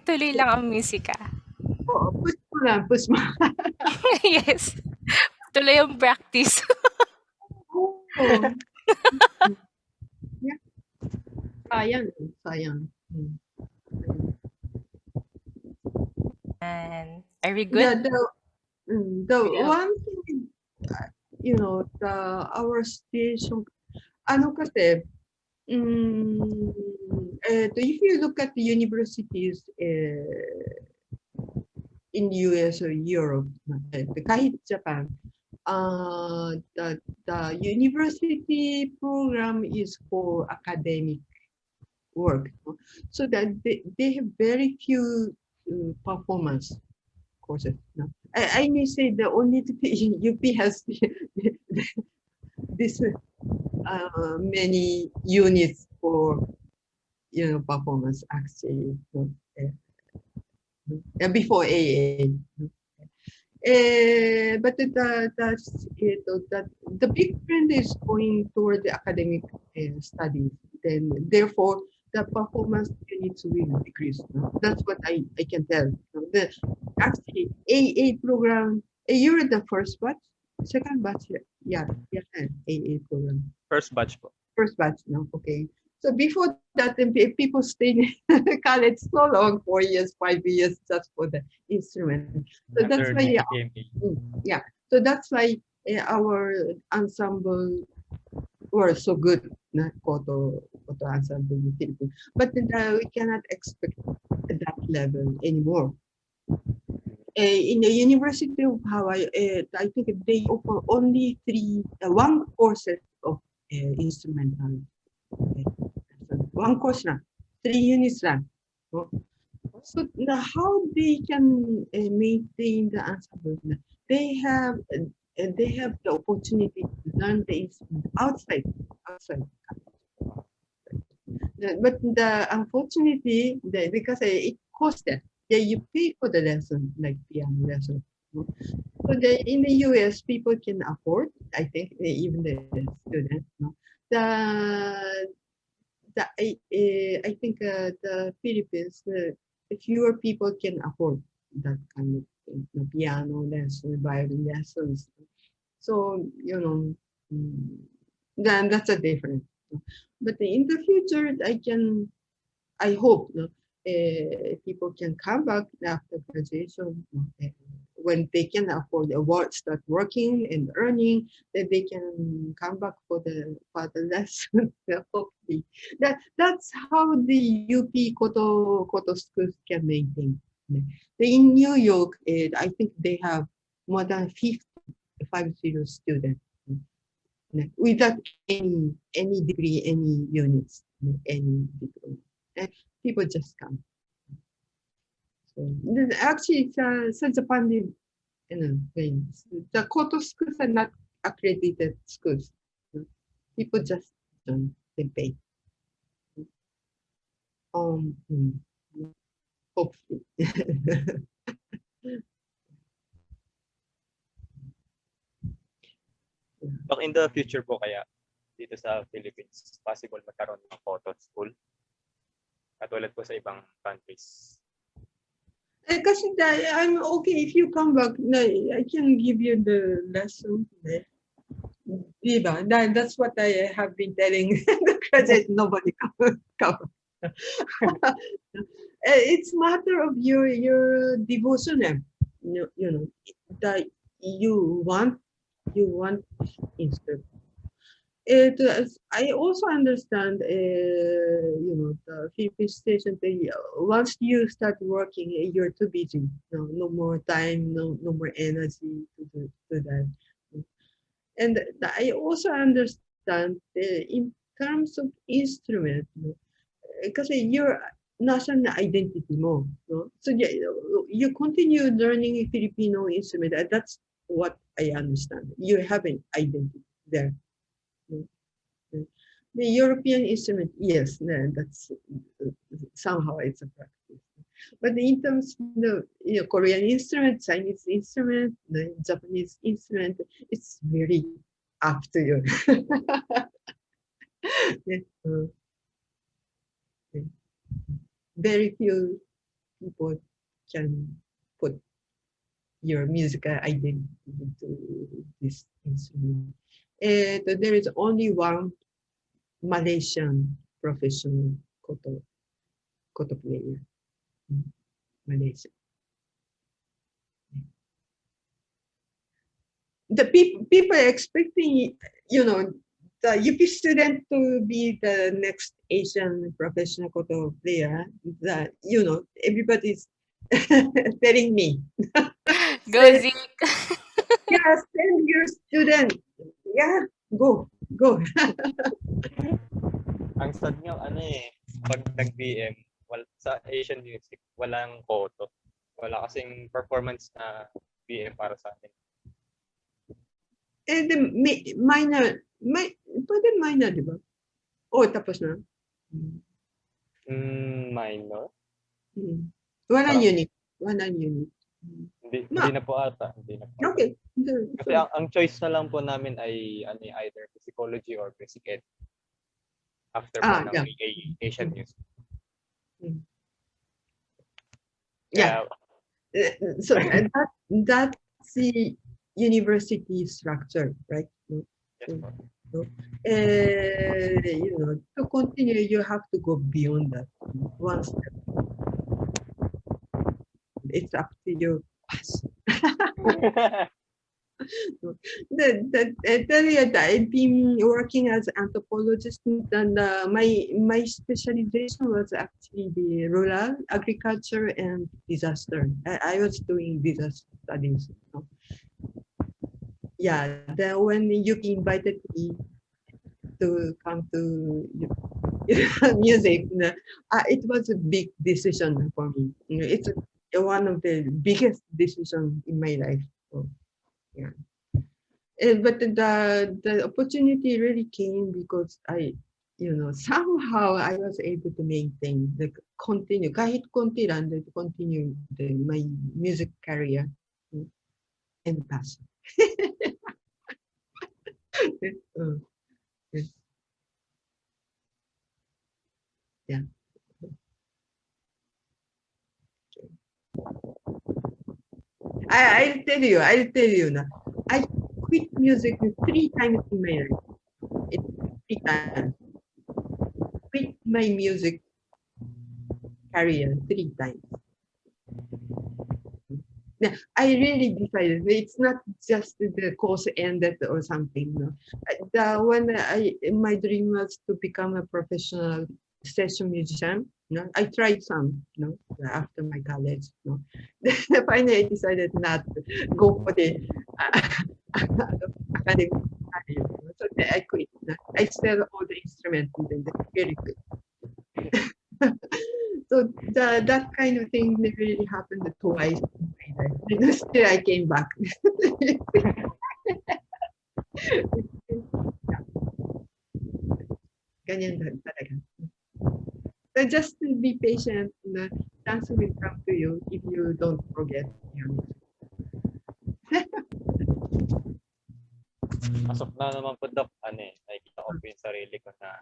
Tuloy lang ang musika. Push mo lang, push mo. Yes. Tuloy yung practice. Oo. Yeah. Sayang, sayang. And are we The good? We have- one thing, you know, our station, ano kasi, if you look at the universities in the US or Europe, kahit Japan, the university program is for academic work. So that they have very few performance courses. No? I may say the only UP has this many units for performance actually. Before AA. But the big trend is going toward the academic studies. Then, therefore, the performance units will decrease. No? That's what I can tell. No? Actually, AA program, you're the first batch, second batch, yeah, AA program. First batch po. First batch, no? Okay. So before that, people stayed in college so long, 4 years, 5 years, just for the instrument. So that's After why, they became A. yeah. So that's why our ensemble were so good, na Koto ensemble in the Philippines. But we cannot expect that level anymore. In the University of Hawaii, I think they offer only one courses of instrumental. One course lang, 3 units lang. So how they can maintain the ensemble? They have the opportunity to learn the instrument outside. But unfortunately, because it costed, you pay for the lesson, like piano lesson. So in the US, people can afford. I think even the students. No? I think the Philippines, fewer people can afford that kind of thing, the piano lesson, violin lessons. So then that's a difference. But in the future, I hope people can come back after graduation when they can afford a work, start working and earning, that they can come back for the lesson. Hopefully, that's how the UP Koto schools can maintain. In New York, I think they have more than 50 students without any degree, any units, any diploma. People just come. So actually, sa Japan, the Koto schools are not accredited schools. People just they pay. Hopefully. But in the future po kaya, dito sa Philippines, possible magkaroon ng photo school? Katulad po sa ibang countries. Kasi I'm okay if you come back. I can give you the lesson. Diba? That's what I have been telling the graduate. Nobody come. It's matter of your devotion. You know that you want instead. I also understand, the Philippine station. Once you start working, you're too busy. No more time, no more energy to do that. And I also understand in terms of instrument, because your national identity mo. No? So you continue learning Filipino instrument. That's what I understand. You have an identity there. The European instrument, yes, that's somehow it's a practice. But in terms of the Korean instrument, Chinese instrument, the Japanese instrument, it's very up to you. Very few people can put your musical identity to this instrument. And there is only one Malaysian professional koto player. Malaysia. The people are expecting, the UP student to be the next Asian professional koto player. Everybody's telling me. Go Say, Zeke. yeah, send your student. Yeah, go. Ang sad nga, pag nag-BM, sa Asian music, walang koto. Wala kasing performance na BM para sa atin. And the minor, pwede minor, di ba? Oh, tapos na. Minor? Walang Parang- unit. Walang unit. Hindi na po ata. Okay. Kasi ang choice na lang po namin ay either musicology or music ed. After po ng yeah. Asian music. Yeah. So that's the university structure, right? Yes, po. To continue, you have to go beyond that. One step. It's up to you. I've been working as an anthropologist, and my specialization was actually the rural agriculture and disaster. I was doing disaster studies. Yeah, then when you invited me to come to music, it was a big decision for me. It's one of the biggest decisions in my life. So, yeah. But the opportunity really came because somehow I was able to maintain, continue, kahit konti lang, to continue my music career and passion. Yes. Yeah. I'll tell you now. I quit music 3 times in my life. It's 3 times. Quit my music career 3 times. Now, I really decided it's not just the course ended or something. No. My dream was to become a professional session musician. No, I tried some, after my college. No, finally I decided not to go for the academic career. So I quit. I sell all the instruments and then very quick. So that kind of thing really happened twice in my life. And still I came back. Ganyan talaga. So just be patient. The chance will come to you if you don't forget your music. Pasok na naman po, Doc. Nakikita ko po yung sarili ko na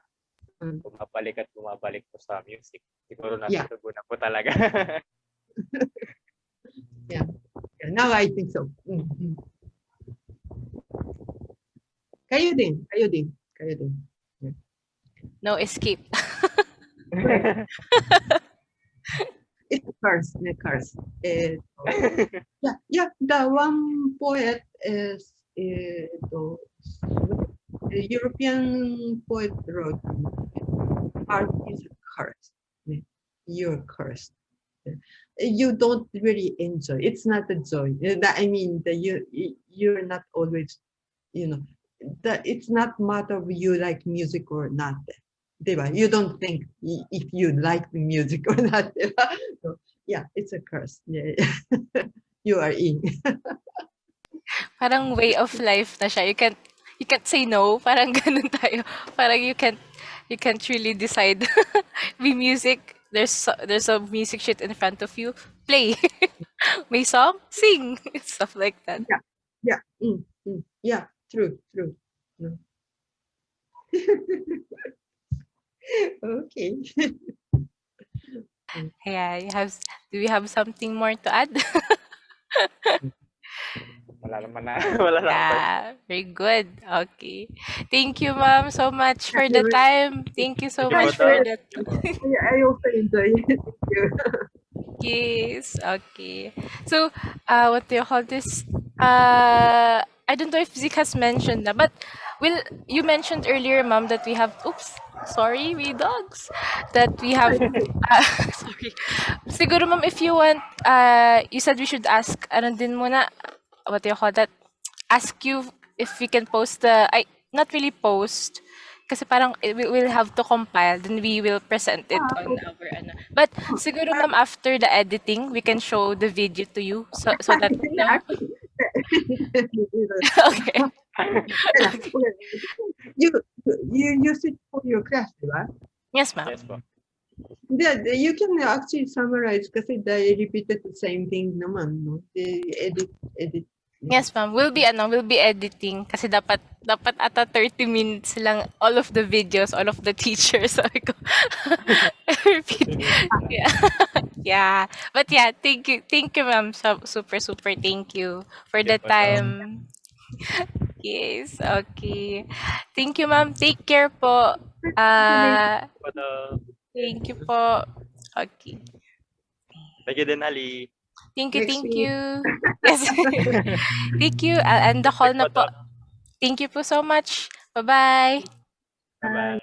bumabalik po sa music. Siguro nasa dugo na po talaga. Yeah. Now I think so. Kayo din. Yeah. No escape. It's a curse. Yeah. The one poet is the European poet wrote, "Art is a curse. You're cursed. You don't really enjoy. It's not a joy. I mean, you're not always, it's not matter of you like music or not. Diba? You don't think if you like the music or not. So, yeah, it's a curse. Yeah. You are in. Parang way of life na siya. You can't say no. Parang ganun tayo. Parang you can't really decide. Be music. There's a music sheet in front of you. Play. May song? Sing. Stuff like that. Yeah. Yeah. True. No. Okay. Yeah, do we have something more to add? Wala naman na, wala na akong Yeah, very good. Okay. Thank you, ma'am, so much for the time. Thank you so Thank you po, much for Doc. that. Thank you po. I also enjoy it. Thank you. Yes. Okay. So, what do you call this? I don't know if Zeke has mentioned that, but will you mentioned earlier, ma'am, that we have. Oops, sorry, we dogs. That we have. Sorry. Siguro, ma'am, if you want, you said we should ask. Ano din muna? What do you call that? Ask you if we can post the. I not really post. Kasi parang we'll have to compile, then we will present it on our ano. But siguro ma'am after the editing, we can show the video to you so that no. Okay. you use it for your class, right? Yes, ma'am. Yes po. You can actually summarize kasi they repeated the same thing naman, no? They edit. Yes, ma'am. We'll be editing kasi dapat ata 30 minutes lang all of the videos, all of the teachers. Sabi ko. Repeat. Yeah. Yeah. But yeah, thank you, ma'am. So, super thank you for the Thank you po, Doc. time. Yes, okay. Thank you, ma'am. Take care po. Po, Doc. Thank you po. Okay. Thank you din, Ali. Thank you, Next thank week. you. Yes. Thank you. I'll end the call Thank na po, po. Doc. Thank you po so much. Bye-bye. Bye-bye.